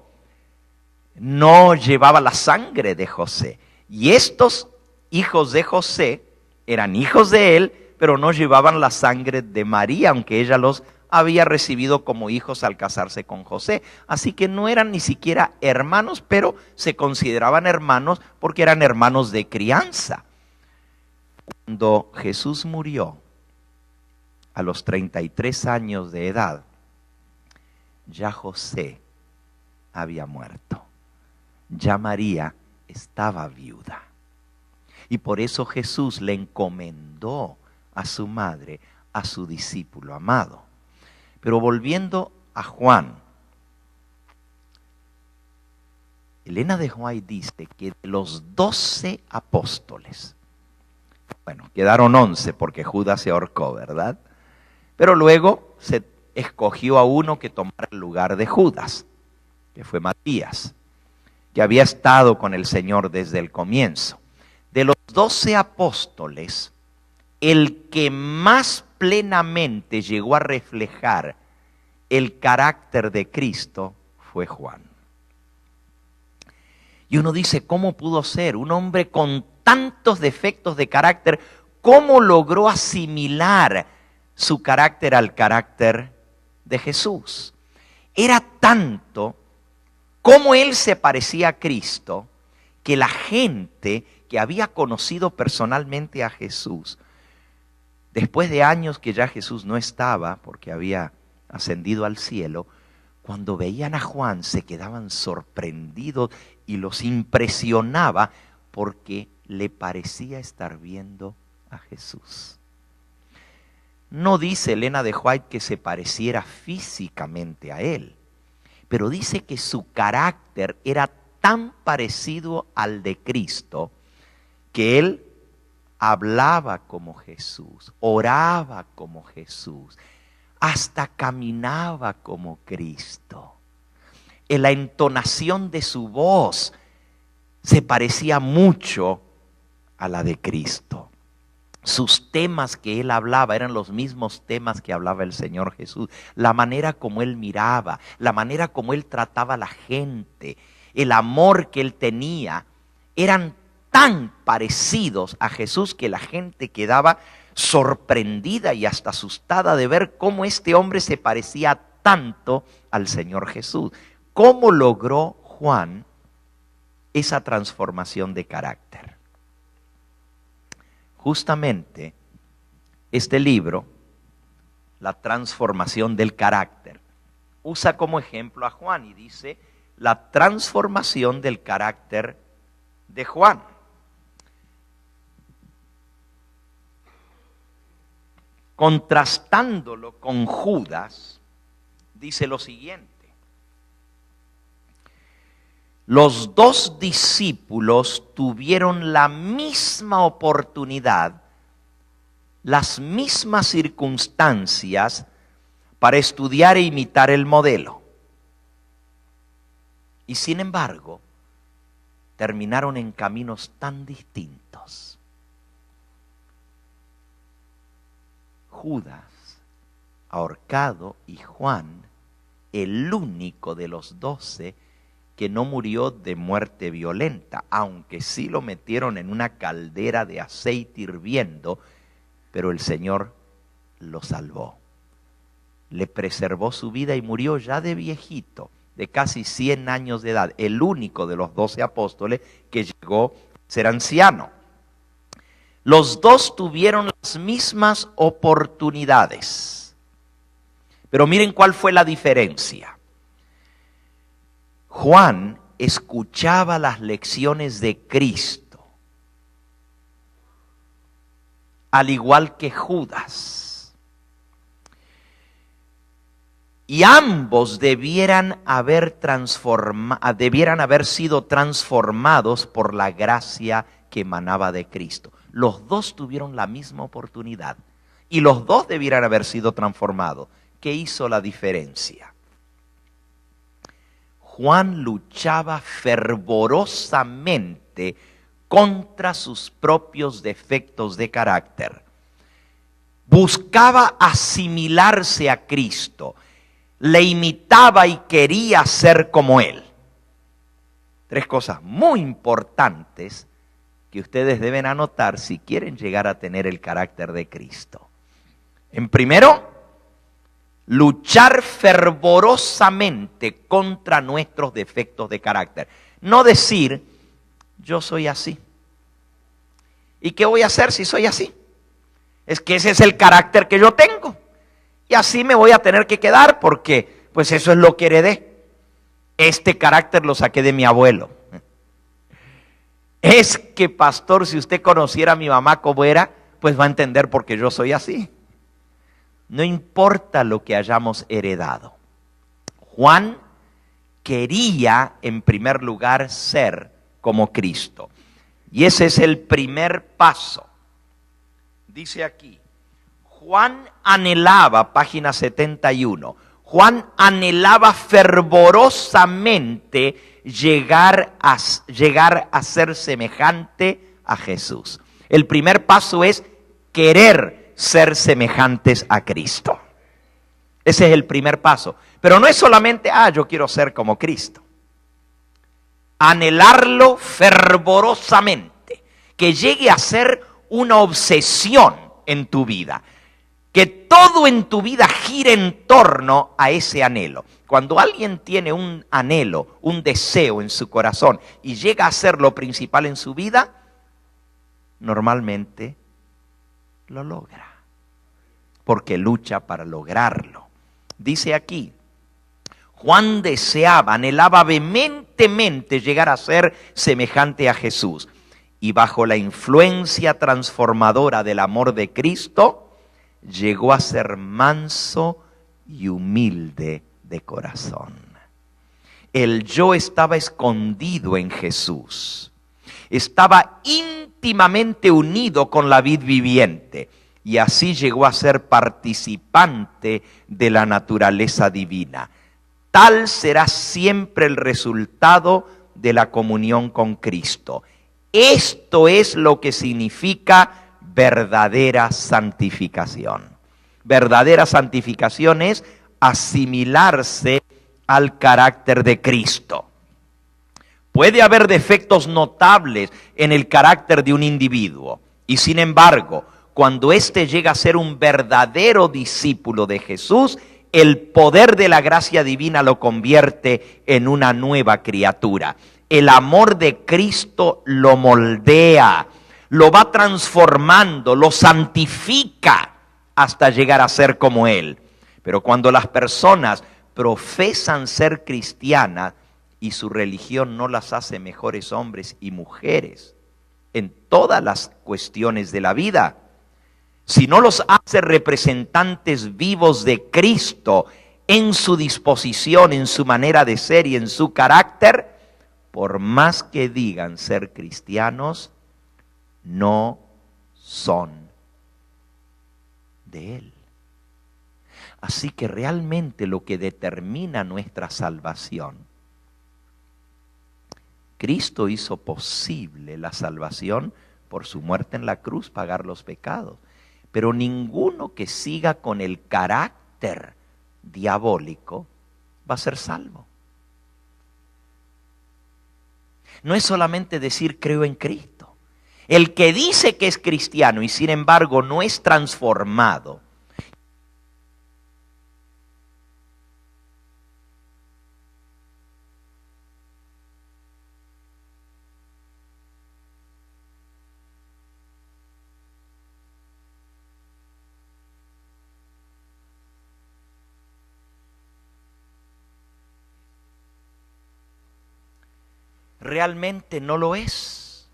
no llevaba la sangre de José. Y estos hijos de José eran hijos de él, pero no llevaban la sangre de María, aunque ella los había recibido como hijos al casarse con José. Así que no eran ni siquiera hermanos, pero se consideraban hermanos porque eran hermanos de crianza. Cuando Jesús murió a los 33 años de edad, ya José había muerto. Ya María estaba viuda. Y por eso Jesús le encomendó a su madre, a su discípulo amado. Pero volviendo a Juan, Elena de White dice que de los 12 apóstoles, bueno, quedaron 11 porque Judas se ahorcó, ¿verdad? Pero luego se escogió a uno que tomara el lugar de Judas, que fue Matías. que había estado con el Señor desde el comienzo. De los 12 apóstoles, el que más plenamente llegó a reflejar el carácter de Cristo fue Juan. Y uno dice, ¿cómo pudo ser un hombre con tantos defectos de carácter? ¿Cómo logró asimilar su carácter al carácter de Jesús? Era tanto como él se parecía a Cristo, que la gente que había conocido personalmente a Jesús, después de años que ya Jesús no estaba, porque había ascendido al cielo, cuando veían a Juan se quedaban sorprendidos y los impresionaba porque le parecía estar viendo a Jesús. No dice Elena de White que se pareciera físicamente a él, pero dice que su carácter era tan parecido al de Cristo que él hablaba como Jesús, oraba como Jesús, hasta caminaba como Cristo. En la entonación de su voz se parecía mucho a la de Cristo. Sus temas que él hablaba eran los mismos temas que hablaba el Señor Jesús. La manera como él miraba, la manera como él trataba a la gente, el amor que él tenía, eran tan parecidos a Jesús que la gente quedaba sorprendida y hasta asustada de ver cómo este hombre se parecía tanto al Señor Jesús. ¿Cómo logró Juan esa transformación de carácter? Justamente este libro, La transformación del carácter, usa como ejemplo a Juan y dice la transformación del carácter de Juan. Contrastándolo con Judas, dice lo siguiente: los dos discípulos tuvieron la misma oportunidad, las mismas circunstancias para estudiar e imitar el modelo. Y sin embargo, terminaron en caminos tan distintos. Judas, ahorcado, y Juan, el único de los 12 que no murió de muerte violenta, aunque sí lo metieron en una caldera de aceite hirviendo, pero el Señor lo salvó. Le preservó su vida y murió ya de viejito, de casi 100 años de edad, el único de los 12 apóstoles que llegó a ser anciano. Los dos tuvieron las mismas oportunidades, pero miren cuál fue la diferencia. Juan escuchaba las lecciones de Cristo, al igual que Judas. Y ambos debieran haber sido transformados por la gracia que emanaba de Cristo. Los dos tuvieron la misma oportunidad y los dos debieran haber sido transformados. ¿Qué hizo la diferencia? Juan luchaba fervorosamente contra sus propios defectos de carácter. Buscaba asimilarse a Cristo, le imitaba y quería ser como Él. 3 cosas muy importantes que ustedes deben anotar si quieren llegar a tener el carácter de Cristo. En primero, luchar fervorosamente contra nuestros defectos de carácter. No decir, yo soy así. ¿Y qué voy a hacer si soy así? Es que ese es el carácter que yo tengo. Y así me voy a tener que quedar porque pues eso es lo que heredé. Este carácter lo saqué de mi abuelo. Es que, pastor, si usted conociera a mi mamá como era, pues va a entender por qué yo soy así. No importa lo que hayamos heredado. Juan quería, en primer lugar, ser como Cristo. Y ese es el primer paso. Dice aquí, Juan anhelaba, página 71, Juan anhelaba fervorosamente llegar a ser semejante a Jesús. El primer paso es querer ser semejantes a Cristo. Ese es el primer paso. Pero no es solamente, yo quiero ser como Cristo. Anhelarlo fervorosamente, que llegue a ser una obsesión en tu vida, que todo en tu vida gire en torno a ese anhelo. Cuando alguien tiene un anhelo, un deseo en su corazón y llega a ser lo principal en su vida, normalmente lo logra, porque lucha para lograrlo. Dice aquí, Juan deseaba, anhelaba vehementemente llegar a ser semejante a Jesús. Y bajo la influencia transformadora del amor de Cristo, llegó a ser manso y humilde de corazón. El yo estaba escondido en Jesús. Estaba íntimamente unido con la vid viviente. Y así llegó a ser participante de la naturaleza divina. Tal será siempre el resultado de la comunión con Cristo. Esto es lo que significa verdadera santificación. Verdadera santificación es asimilarse al carácter de Cristo. Puede haber defectos notables en el carácter de un individuo, y sin embargo, cuando éste llega a ser un verdadero discípulo de Jesús, el poder de la gracia divina lo convierte en una nueva criatura. El amor de Cristo lo moldea, lo va transformando, lo santifica hasta llegar a ser como Él. Pero cuando las personas profesan ser cristianas y su religión no las hace mejores hombres y mujeres en todas las cuestiones de la vida, si no los hace representantes vivos de Cristo en su disposición, en su manera de ser y en su carácter, por más que digan ser cristianos, no son de Él. Así que realmente lo que determina nuestra salvación, Cristo hizo posible la salvación por su muerte en la cruz, pagar los pecados. Pero ninguno que siga con el carácter diabólico va a ser salvo. No es solamente decir creo en Cristo. El que dice que es cristiano y sin embargo no es transformado, realmente no lo es.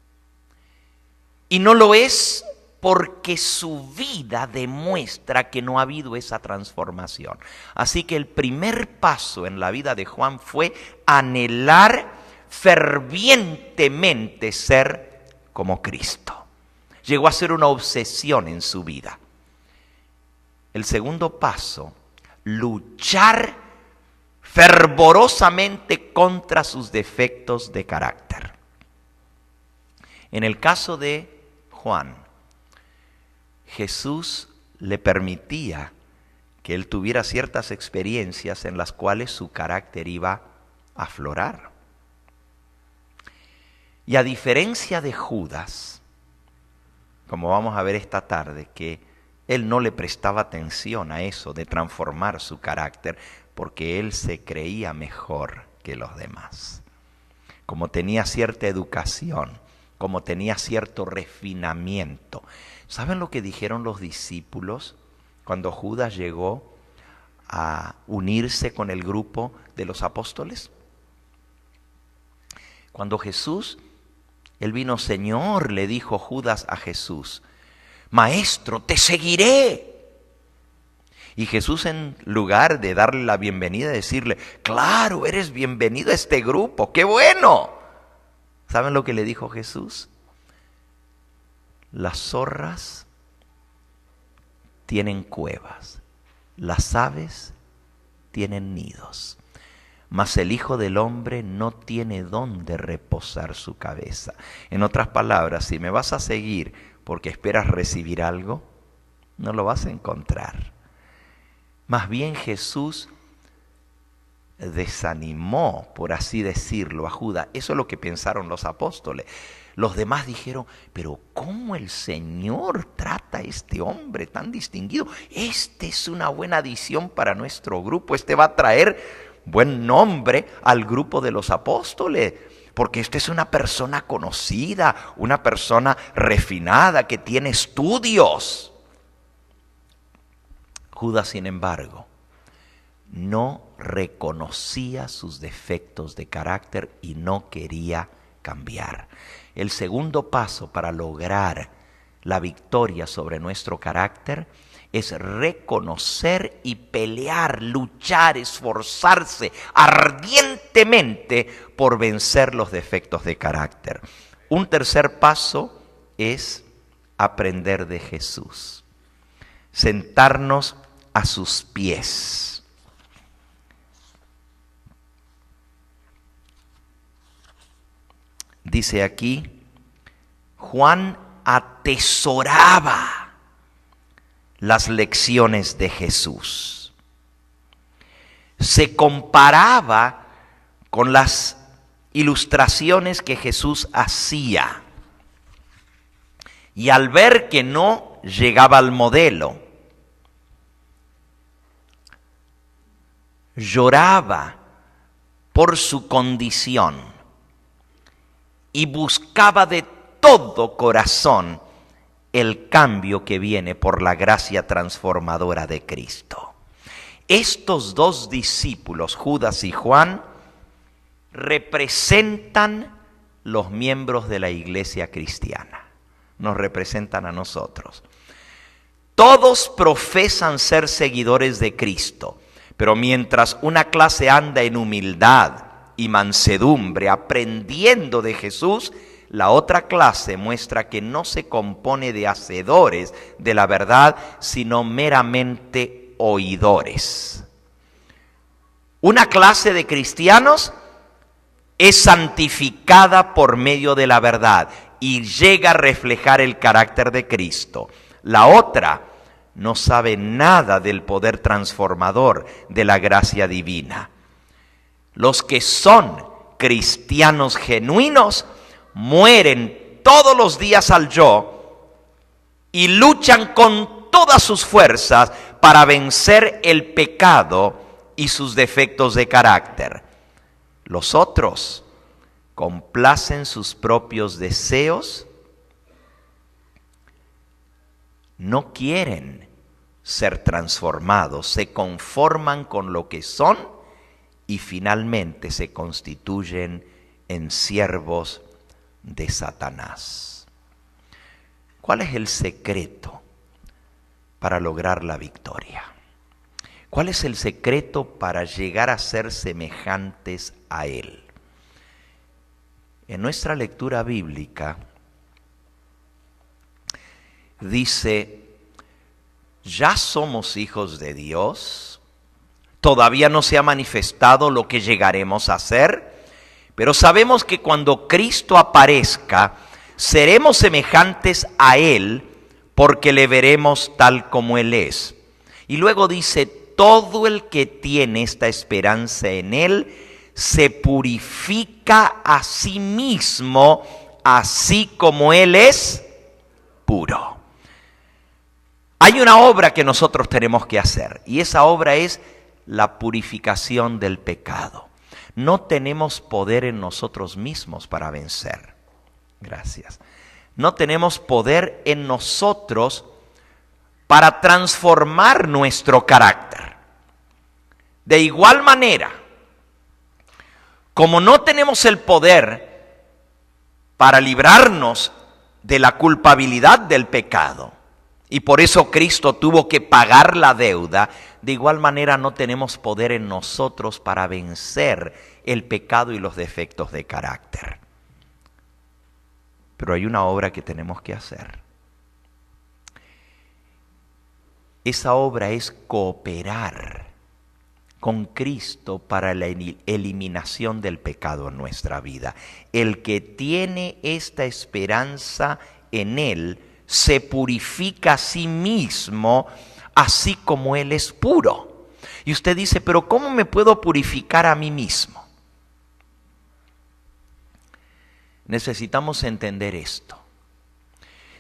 Y no lo es porque su vida demuestra que no ha habido esa transformación. Así que el primer paso en la vida de Juan fue anhelar fervientemente ser como Cristo. Llegó a ser una obsesión en su vida. El segundo paso, luchar fervorosamente contra sus defectos de carácter. En el caso de Juan, Jesús le permitía que él tuviera ciertas experiencias en las cuales su carácter iba a aflorar. Y a diferencia de Judas, como vamos a ver esta tarde, que él no le prestaba atención a eso de transformar su carácter, porque él se creía mejor que los demás. Como tenía cierta educación, como tenía cierto refinamiento. ¿Saben lo que dijeron los discípulos cuando Judas llegó a unirse con el grupo de los apóstoles? Cuando Jesús, él vino, Señor, le dijo Judas a Jesús, Maestro, te seguiré. Y Jesús, en lugar de darle la bienvenida, decirle, claro, eres bienvenido a este grupo, ¡qué bueno! ¿Saben lo que le dijo Jesús? Las zorras tienen cuevas, las aves tienen nidos, mas el Hijo del Hombre no tiene dónde reposar su cabeza. En otras palabras, si me vas a seguir porque esperas recibir algo, no lo vas a encontrar. Más bien Jesús desanimó, por así decirlo, a Judas. Eso es lo que pensaron los apóstoles. Los demás dijeron, pero ¿cómo el Señor trata a este hombre tan distinguido? Este es una buena adición para nuestro grupo. Este va a traer buen nombre al grupo de los apóstoles. Porque esta es una persona conocida, una persona refinada que tiene estudios. Judas, sin embargo, no reconocía sus defectos de carácter y no quería cambiar. El segundo paso para lograr la victoria sobre nuestro carácter es reconocer y pelear, luchar, esforzarse ardientemente por vencer los defectos de carácter. Un tercer paso es aprender de Jesús, sentarnos a sus pies. Dice aquí, Juan atesoraba las lecciones de Jesús. Se comparaba con las ilustraciones que Jesús hacía. Y al ver que no llegaba al modelo, lloraba por su condición y buscaba de todo corazón el cambio que viene por la gracia transformadora de Cristo. Estos dos discípulos, Judas y Juan, representan los miembros de la iglesia cristiana. Nos representan a nosotros. Todos profesan ser seguidores de Cristo, pero mientras una clase anda en humildad y mansedumbre, aprendiendo de Jesús, la otra clase muestra que no se compone de hacedores de la verdad, sino meramente oidores. Una clase de cristianos es santificada por medio de la verdad y llega a reflejar el carácter de Cristo. La otra no sabe nada del poder transformador de la gracia divina. Los que son cristianos genuinos mueren todos los días al yo y luchan con todas sus fuerzas para vencer el pecado y sus defectos de carácter. Los otros complacen sus propios deseos, no quieren ser transformados, se conforman con lo que son y finalmente se constituyen en siervos de Satanás. ¿Cuál es el secreto para lograr la victoria? ¿Cuál es el secreto para llegar a ser semejantes a Él? En nuestra lectura bíblica dice, ya somos hijos de Dios, todavía no se ha manifestado lo que llegaremos a ser, pero sabemos que cuando Cristo aparezca, seremos semejantes a Él porque le veremos tal como Él es. Y luego dice, todo el que tiene esta esperanza en Él se purifica a sí mismo, así como Él es puro. Hay una obra que nosotros tenemos que hacer y esa obra es la purificación del pecado. No tenemos poder en nosotros mismos para vencer. Gracias. No tenemos poder en nosotros para transformar nuestro carácter. De igual manera, como no tenemos el poder para librarnos de la culpabilidad del pecado, y por eso Cristo tuvo que pagar la deuda, de igual manera no tenemos poder en nosotros para vencer el pecado y los defectos de carácter. Pero hay una obra que tenemos que hacer. Esa obra es cooperar con Cristo para la eliminación del pecado en nuestra vida. El que tiene esta esperanza en Él se purifica a sí mismo, así como Él es puro. Y usted dice, pero ¿cómo me puedo purificar a mí mismo? Necesitamos entender esto.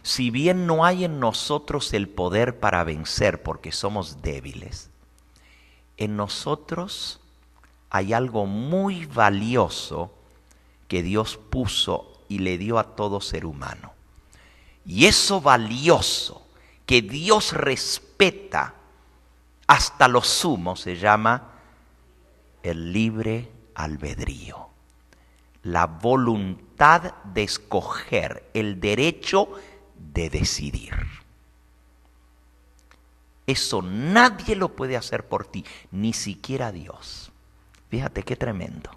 Si bien no hay en nosotros el poder para vencer porque somos débiles, en nosotros hay algo muy valioso que Dios puso y le dio a todo ser humano. Y eso valioso que Dios respeta hasta lo sumo se llama el libre albedrío. La voluntad de escoger, el derecho de decidir. Eso nadie lo puede hacer por ti, ni siquiera Dios. Fíjate qué tremendo.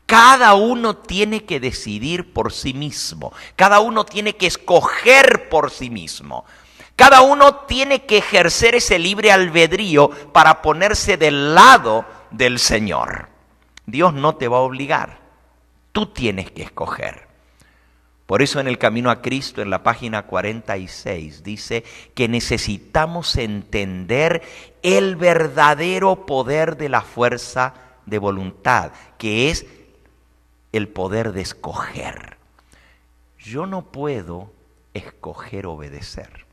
Cada uno tiene que decidir por sí mismo. Cada uno tiene que escoger por sí mismo. Cada uno tiene que ejercer ese libre albedrío para ponerse del lado del Señor. Dios no te va a obligar. Tú tienes que escoger. Por eso en el Camino a Cristo, en la página 46, dice que necesitamos entender el verdadero poder de la fuerza de voluntad, que es el poder de escoger. Yo no puedo escoger obedecer.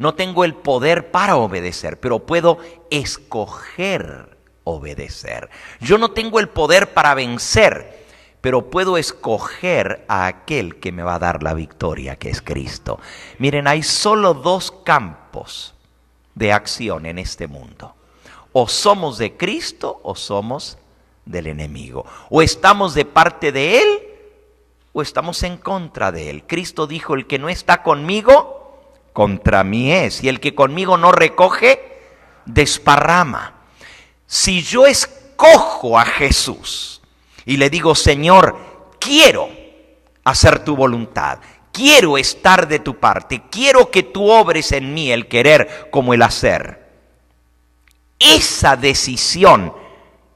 No tengo el poder para obedecer, pero puedo escoger obedecer. Yo no tengo el poder para vencer, pero puedo escoger a aquel que me va a dar la victoria, que es Cristo. Miren, hay solo dos campos de acción en este mundo. O somos de Cristo o somos del enemigo. O estamos de parte de Él o estamos en contra de Él. Cristo dijo, el que no está conmigo, contra mí es. Y el que conmigo no recoge, desparrama. Si yo escojo a Jesús y le digo, Señor, quiero hacer tu voluntad, quiero estar de tu parte, quiero que tú obres en mí el querer como el hacer. Esa decisión,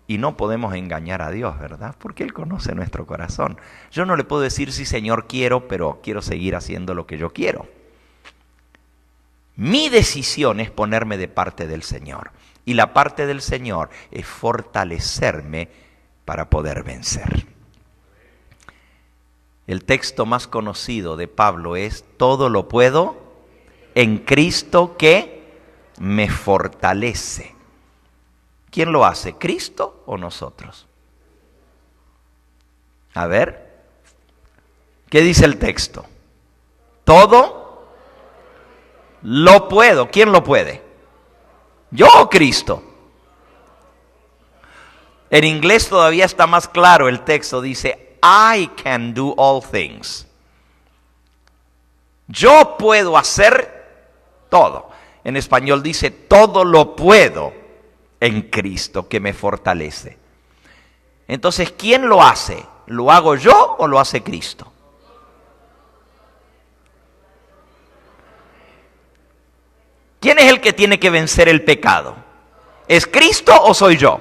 y no podemos engañar a Dios, ¿verdad? Porque Él conoce nuestro corazón. Yo no le puedo decir, sí, Señor, quiero, pero quiero seguir haciendo lo que yo quiero. Mi decisión es ponerme de parte del Señor. Y la parte del Señor es fortalecerme para poder vencer. El texto más conocido de Pablo es, todo lo puedo en Cristo que me fortalece. ¿Quién lo hace? ¿Cristo o nosotros? A ver, ¿qué dice el texto? Todo lo puedo. ¿Quién lo puede? ¿Yo o Cristo? En inglés todavía está más claro el texto, dice, I can do all things. Yo puedo hacer todo. En español dice, todo lo puedo en Cristo que me fortalece. Entonces, ¿quién lo hace? ¿Lo hago yo o lo hace Cristo? ¿Quién es el que tiene que vencer el pecado? ¿Es Cristo o soy yo?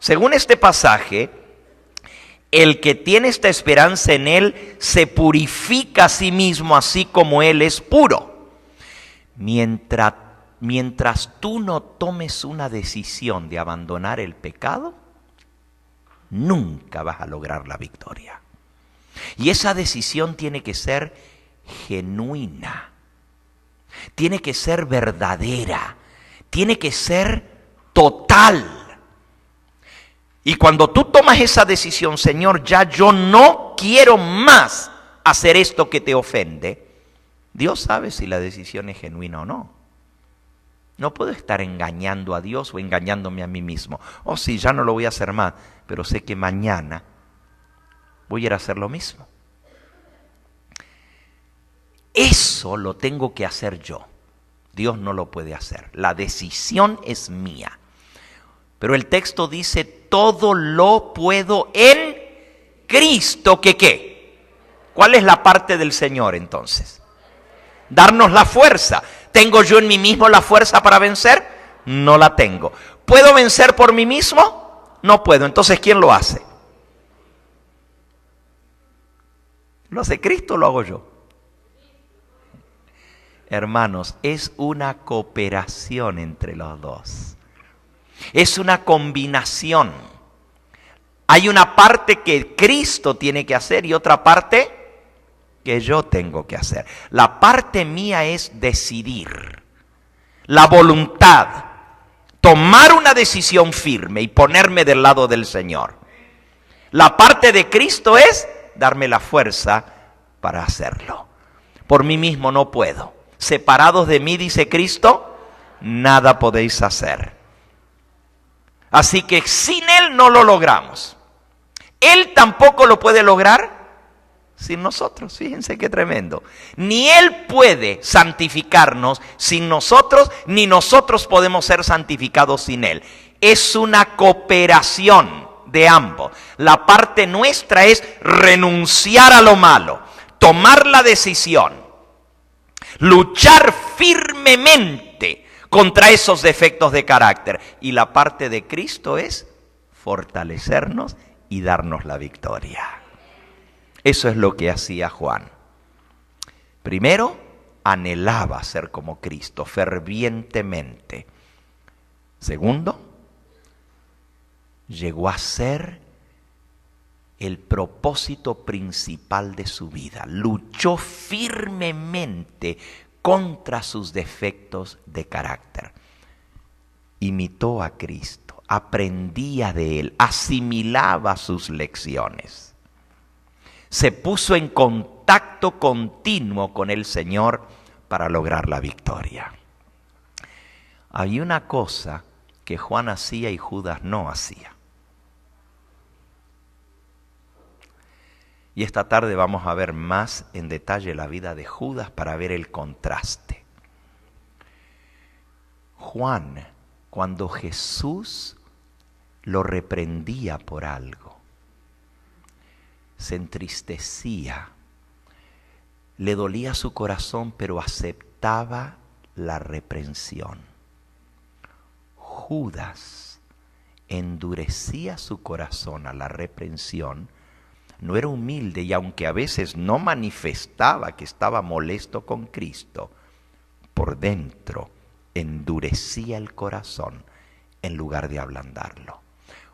Según este pasaje, el que tiene esta esperanza en Él se purifica a sí mismo, así como Él es puro. Mientras tú no tomes una decisión de abandonar el pecado, nunca vas a lograr la victoria. Y esa decisión tiene que ser genuina, tiene que ser verdadera, tiene que ser total. Y cuando tú tomas esa decisión, Señor, ya yo no quiero más hacer esto que te ofende, Dios sabe si la decisión es genuina o no. No puedo estar engañando a Dios o engañándome a mí mismo. Oh, sí, ya no lo voy a hacer más, pero sé que mañana voy a ir a hacer lo mismo. Eso lo tengo que hacer yo. Dios no lo puede hacer. La decisión es mía. Pero el texto dice, todo lo puedo en Cristo, ¿que qué? ¿Cuál es la parte del Señor entonces? Darnos la fuerza. ¿Tengo yo en mí mismo la fuerza para vencer? No la tengo. ¿Puedo vencer por mí mismo? No puedo. Entonces, ¿quién lo hace? ¿Lo hace Cristo o lo hago yo? Hermanos, es una cooperación entre los dos. Es una combinación. Hay una parte que Cristo tiene que hacer y otra parte que yo tengo que hacer. La parte mía es decidir. La voluntad. Tomar una decisión firme y ponerme del lado del Señor. La parte de Cristo es darme la fuerza para hacerlo. Por mí mismo no puedo. Separados de mí, dice Cristo, nada podéis hacer. Así que sin Él no lo logramos. Él tampoco lo puede lograr sin nosotros. Fíjense qué tremendo. Ni Él puede santificarnos sin nosotros, ni nosotros podemos ser santificados sin Él. Es una cooperación de ambos. La parte nuestra es renunciar a lo malo, tomar la decisión, luchar firmemente contra esos defectos de carácter. Y la parte de Cristo es fortalecernos y darnos la victoria. Eso es lo que hacía Juan. Primero, anhelaba ser como Cristo, fervientemente. Segundo, llegó a ser el propósito principal de su vida. Luchó firmemente contra sus defectos de carácter. Imitó a Cristo, aprendía de Él, asimilaba sus lecciones. Se puso en contacto continuo con el Señor para lograr la victoria. Hay una cosa que Juan hacía y Judas no hacía. Y esta tarde vamos a ver más en detalle la vida de Judas para ver el contraste. Juan, cuando Jesús lo reprendía por algo, se entristecía, le dolía su corazón, pero aceptaba la reprensión. Judas endurecía su corazón a la reprensión, no era humilde y aunque a veces no manifestaba que estaba molesto con Cristo, por dentro endurecía el corazón en lugar de ablandarlo.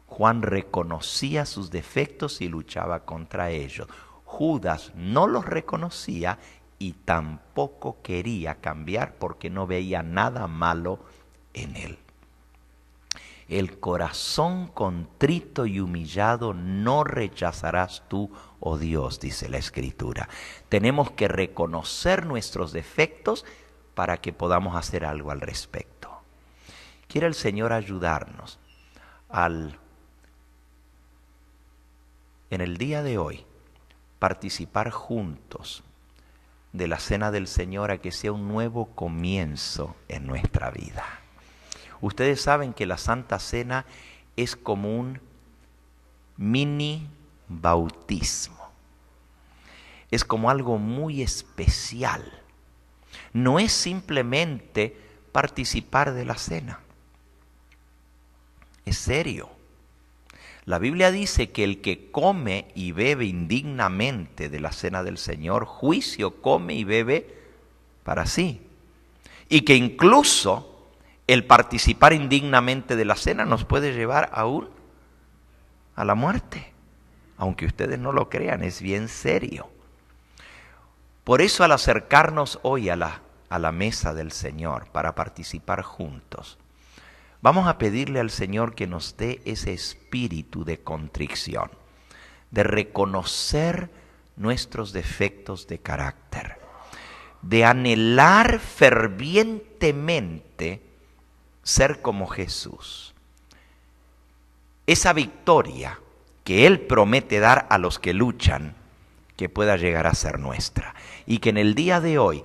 Juan reconocía sus defectos y luchaba contra ellos. Judas no los reconocía y tampoco quería cambiar porque no veía nada malo en él. El corazón contrito y humillado no rechazarás tú, oh Dios, dice la Escritura. Tenemos que reconocer nuestros defectos para que podamos hacer algo al respecto. Quiere el Señor ayudarnos en el día de hoy, participar juntos de la cena del Señor, a que sea un nuevo comienzo en nuestra vida. Ustedes saben que la Santa Cena es como un mini bautismo. Es como algo muy especial. No es simplemente participar de la cena. Es serio. La Biblia dice que el que come y bebe indignamente de la cena del Señor, juicio come y bebe para sí. Y que incluso el participar indignamente de la cena nos puede llevar aún a la muerte. Aunque ustedes no lo crean, es bien serio. Por eso, al acercarnos hoy a la mesa del Señor para participar juntos, vamos a pedirle al Señor que nos dé ese espíritu de contrición, de reconocer nuestros defectos de carácter, de anhelar fervientemente ser como Jesús. Esa victoria que Él promete dar a los que luchan, que pueda llegar a ser nuestra. Y que en el día de hoy,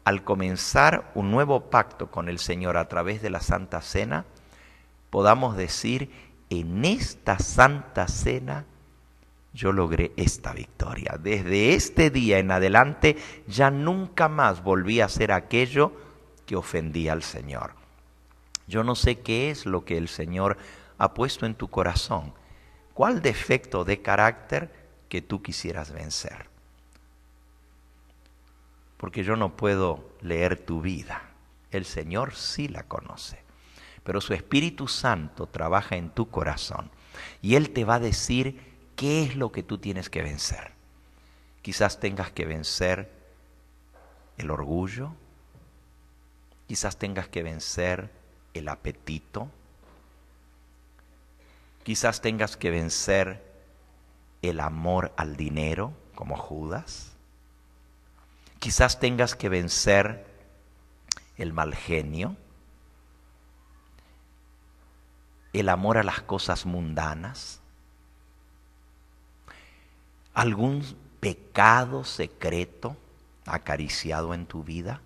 al comenzar un nuevo pacto con el Señor a través de la Santa Cena, podamos decir: en esta Santa Cena yo logré esta victoria. Desde este día en adelante ya nunca más volví a hacer aquello que ofendí al Señor. Yo no sé qué es lo que el Señor ha puesto en tu corazón. ¿Cuál defecto de carácter que tú quisieras vencer? Porque yo no puedo leer tu vida. El Señor sí la conoce. Pero su Espíritu Santo trabaja en tu corazón y Él te va a decir qué es lo que tú tienes que vencer. Quizás tengas que vencer el orgullo, quizás tengas que vencer el apetito, quizás tengas que vencer el amor al dinero, como Judas, quizás tengas que vencer el mal genio, el amor a las cosas mundanas, algún pecado secreto acariciado en tu vida,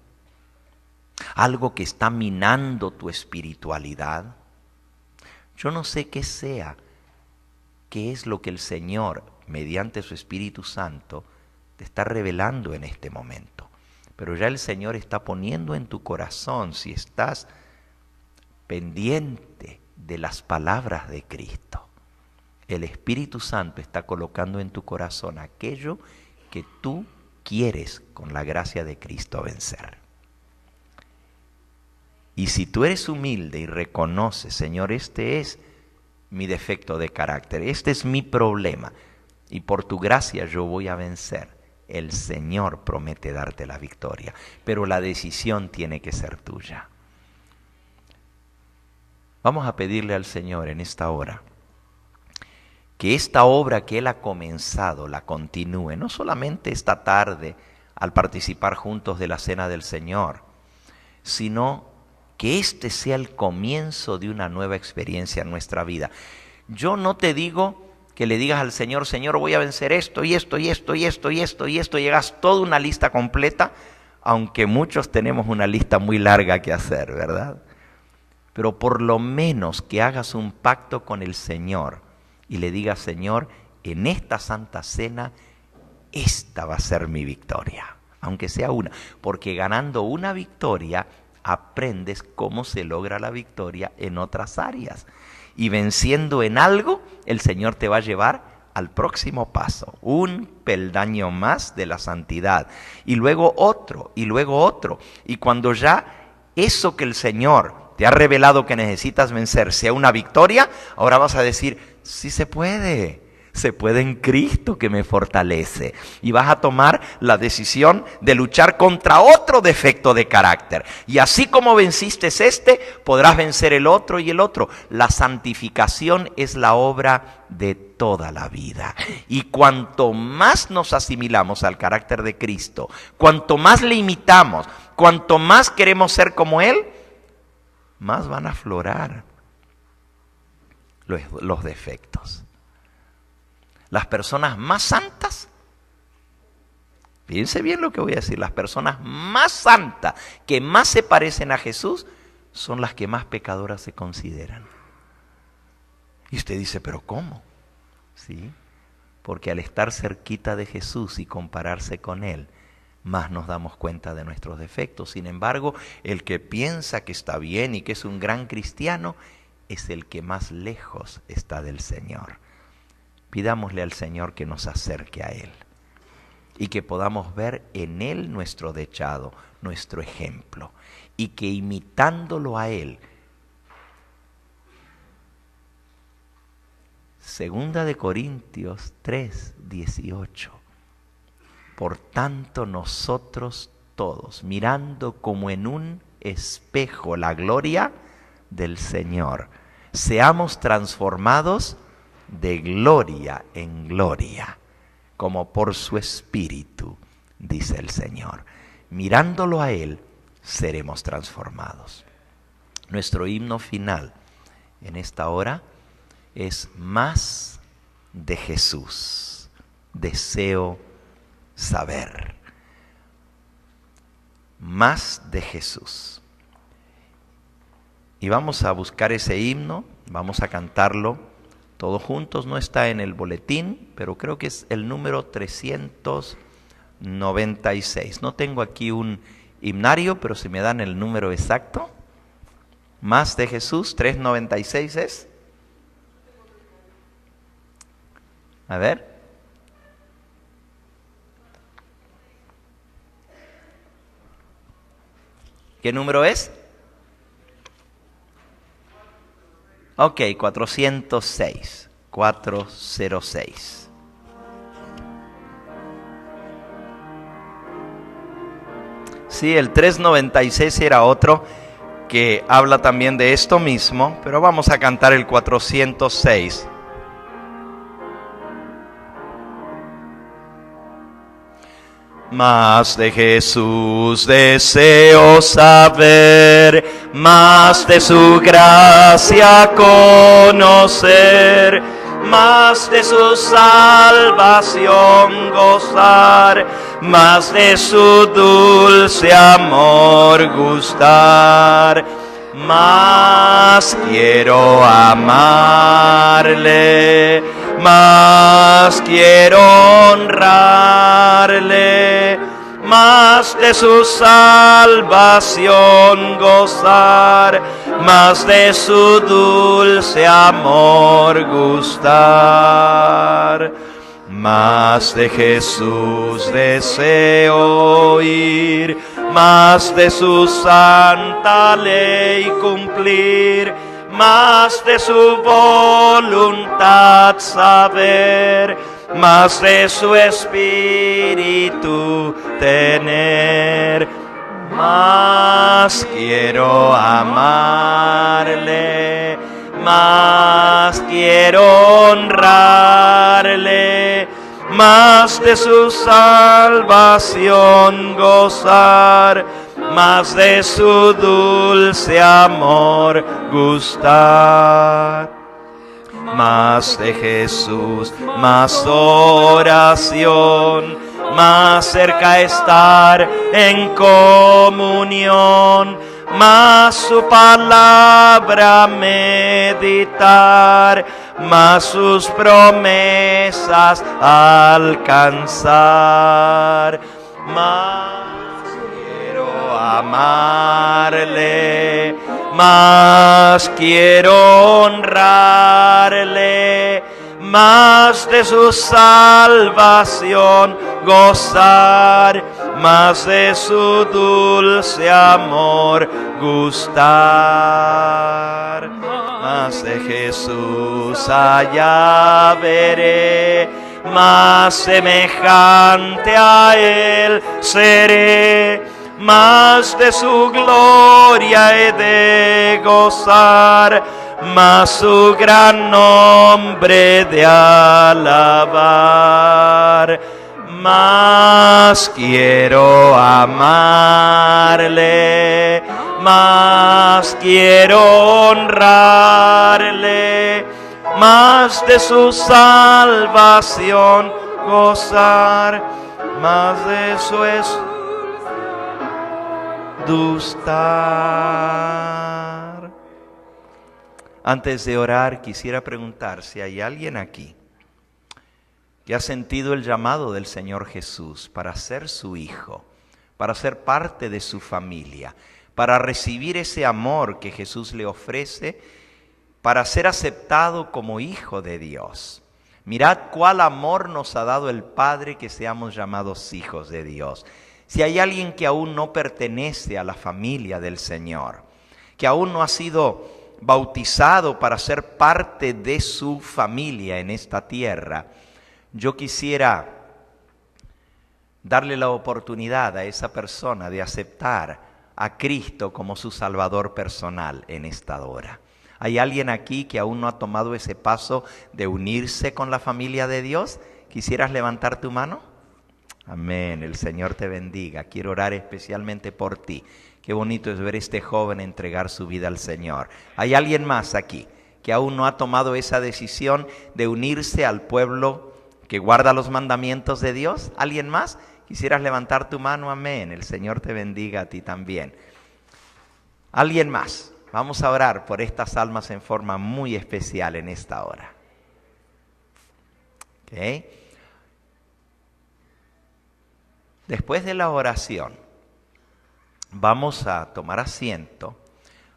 algo que está minando tu espiritualidad. Yo no sé qué sea, qué es lo que el Señor, mediante su Espíritu Santo, te está revelando en este momento. Pero ya el Señor está poniendo en tu corazón, si estás pendiente de las palabras de Cristo, el Espíritu Santo está colocando en tu corazón aquello que tú quieres con la gracia de Cristo vencer. Y si tú eres humilde y reconoces, Señor, este es mi defecto de carácter, este es mi problema, y por tu gracia yo voy a vencer, el Señor promete darte la victoria, pero la decisión tiene que ser tuya. Vamos a pedirle al Señor en esta hora que esta obra que Él ha comenzado la continúe, no solamente esta tarde al participar juntos de la Cena del Señor, sino que este sea el comienzo de una nueva experiencia en nuestra vida. Yo no te digo que le digas al Señor, Señor, voy a vencer esto y esto y esto y esto y esto y esto, y hagas toda una lista completa, aunque muchos tenemos una lista muy larga que hacer, ¿verdad? Pero por lo menos que hagas un pacto con el Señor y le digas, Señor, en esta Santa Cena, esta va a ser mi victoria, aunque sea una, porque ganando una victoria aprendes cómo se logra la victoria en otras áreas. Y venciendo en algo, el Señor te va a llevar al próximo paso, un peldaño más de la santidad, y luego otro, y luego otro. Y cuando ya eso que el Señor te ha revelado que necesitas vencer sea una victoria, ahora vas a decir, sí se puede en Cristo que me fortalece. Y vas a tomar la decisión de luchar contra otro defecto de carácter. Y así como venciste este, podrás vencer el otro y el otro. La santificación es la obra de toda la vida. Y cuanto más nos asimilamos al carácter de Cristo, cuanto más le imitamos, cuanto más queremos ser como Él, más van a aflorar los defectos. Las personas más santas, fíjense bien lo que voy a decir, las personas más santas que más se parecen a Jesús son las que más pecadoras se consideran. Y usted dice, ¿pero cómo? Sí, porque al estar cerquita de Jesús y compararse con Él, más nos damos cuenta de nuestros defectos. Sin embargo, el que piensa que está bien y que es un gran cristiano es el que más lejos está del Señor. Pidámosle al Señor que nos acerque a Él y que podamos ver en Él nuestro dechado, nuestro ejemplo, y que imitándolo a Él, Segunda de Corintios 3:18, por tanto nosotros todos, mirando como en un espejo la gloria del Señor, seamos transformados de gloria en gloria, como por su Espíritu, dice el Señor. Mirándolo a Él, seremos transformados. Nuestro himno final en esta hora es más de Jesús. Deseo saber. Más de Jesús. Y vamos a buscar ese himno, vamos a cantarlo todos juntos. No está en el boletín, pero creo que es el número 396. No tengo aquí un himnario, pero si me dan el número exacto. Más de Jesús, 396 es. A ver. ¿Qué número es? Ok, 406. 406. Sí, el 396 era otro que habla también de esto mismo, pero vamos a cantar el 406. Más de Jesús deseo saber, más de su gracia conocer, más de su salvación gozar, más de su dulce amor gustar. Más quiero amarle, más quiero honrarle, más de su salvación gozar, más de su dulce amor gustar. Más de Jesús deseo oír, más de su santa ley cumplir, más de su voluntad saber, más de su espíritu tener. Más quiero amarle, más quiero honrarle, más de su salvación gozar, más de su dulce amor gustar. Más de Jesús, más oración, más cerca estar en comunión, más su palabra meditar, más sus promesas alcanzar. Más quiero amarle, más quiero honrarle, más de su salvación gozar, más de su dulce amor gustar. Más de Jesús allá veré, más semejante a Él seré, más de su gloria he de gozar, más su gran nombre de alabar. Más quiero amarle, más quiero honrarle, más de su salvación gozar, más de su gustar. Antes de orar, quisiera preguntar si hay alguien aquí que ha sentido el llamado del Señor Jesús para ser su hijo, para ser parte de su familia, para recibir ese amor que Jesús le ofrece, para ser aceptado como hijo de Dios. Mirad cuál amor nos ha dado el Padre que seamos llamados hijos de Dios. Si hay alguien que aún no pertenece a la familia del Señor, que aún no ha sido bautizado para ser parte de su familia en esta tierra, yo quisiera darle la oportunidad a esa persona de aceptar a Cristo como su Salvador personal en esta hora. ¿Hay alguien aquí que aún no ha tomado ese paso de unirse con la familia de Dios? ¿Quisieras levantar tu mano? Amén, el Señor te bendiga. Quiero orar especialmente por ti. Qué bonito es ver a este joven entregar su vida al Señor. ¿Hay alguien más aquí que aún no ha tomado esa decisión de unirse al pueblo que guarda los mandamientos de Dios? ¿Alguien más? ¿Quisieras levantar tu mano? Amén, el Señor te bendiga a ti también. ¿Alguien más? Vamos a orar por estas almas en forma muy especial en esta hora. ¿Ok? Después de la oración, vamos a tomar asiento,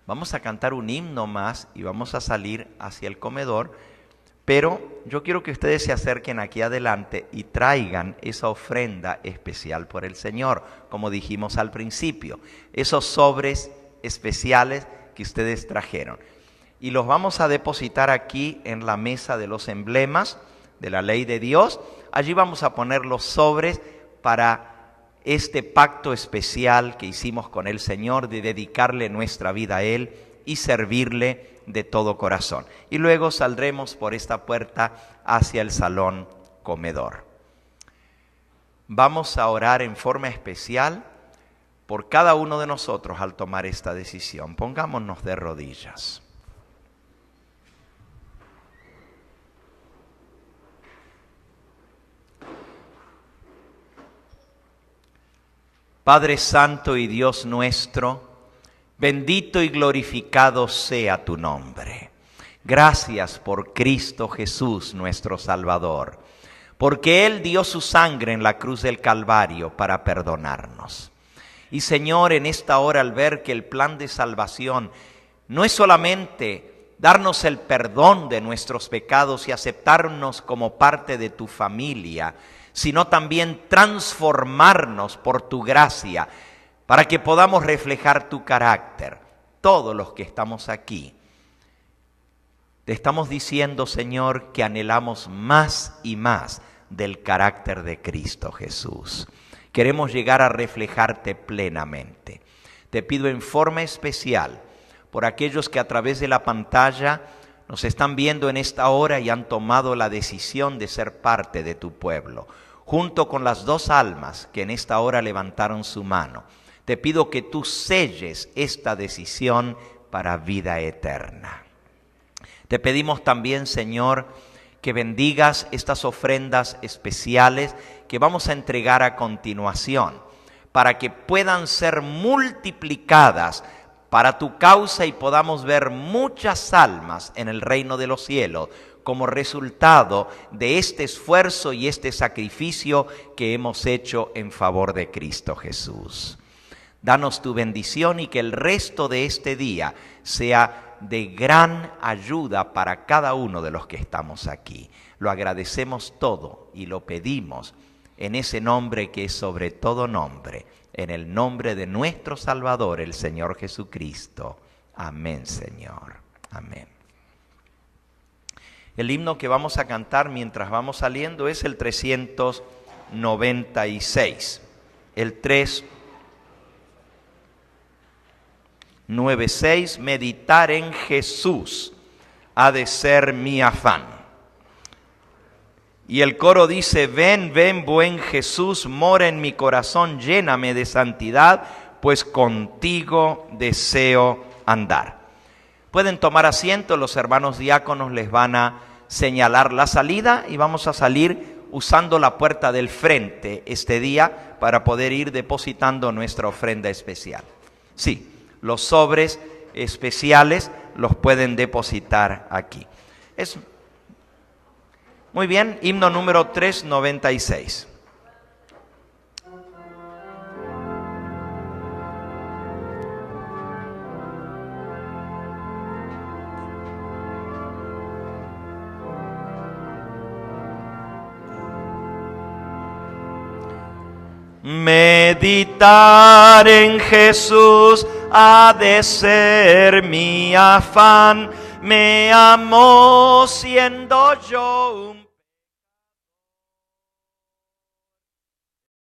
vamos a cantar un himno más y vamos a salir hacia el comedor, pero yo quiero que ustedes se acerquen aquí adelante y traigan esa ofrenda especial por el Señor, como dijimos al principio, esos sobres especiales que ustedes trajeron. Y los vamos a depositar aquí en la mesa de los emblemas de la ley de Dios. Allí vamos a poner los sobres para este pacto especial que hicimos con el Señor de dedicarle nuestra vida a Él y servirle de todo corazón. Y luego saldremos por esta puerta hacia el salón comedor. Vamos a orar en forma especial por cada uno de nosotros al tomar esta decisión. Pongámonos de rodillas. Padre Santo y Dios nuestro, bendito y glorificado sea tu nombre. Gracias por Cristo Jesús, nuestro Salvador, porque Él dio su sangre en la cruz del Calvario para perdonarnos. Y Señor, en esta hora al ver que el plan de salvación no es solamente darnos el perdón de nuestros pecados y aceptarnos como parte de tu familia, sino también transformarnos por tu gracia, para que podamos reflejar tu carácter. Todos los que estamos aquí, te estamos diciendo, Señor, que anhelamos más y más del carácter de Cristo Jesús. Queremos llegar a reflejarte plenamente. Te pido en forma especial por aquellos que a través de la pantalla nos están viendo en esta hora y han tomado la decisión de ser parte de tu pueblo, junto con las dos almas que en esta hora levantaron su mano. Te pido que tú selles esta decisión para vida eterna. Te pedimos también, Señor, que bendigas estas ofrendas especiales que vamos a entregar a continuación, para que puedan ser multiplicadas para tu causa y podamos ver muchas almas en el reino de los cielos como resultado de este esfuerzo y este sacrificio que hemos hecho en favor de Cristo Jesús. Danos tu bendición y que el resto de este día sea de gran ayuda para cada uno de los que estamos aquí. Lo agradecemos todo y lo pedimos en ese nombre que es sobre todo nombre, en el nombre de nuestro Salvador, el Señor Jesucristo. Amén, Señor. Amén. El himno que vamos a cantar mientras vamos saliendo es el 396. El 396, meditar en Jesús ha de ser mi afán. Y el coro dice, ven, ven, buen Jesús, mora en mi corazón, lléname de santidad, pues contigo deseo andar. Pueden tomar asiento, los hermanos diáconos les van a señalar la salida y vamos a salir usando la puerta del frente este día para poder ir depositando nuestra ofrenda especial. Sí, los sobres especiales los pueden depositar aquí. Muy bien, himno número 396. Meditar en Jesús ha de ser mi afán, me amó siendo yo un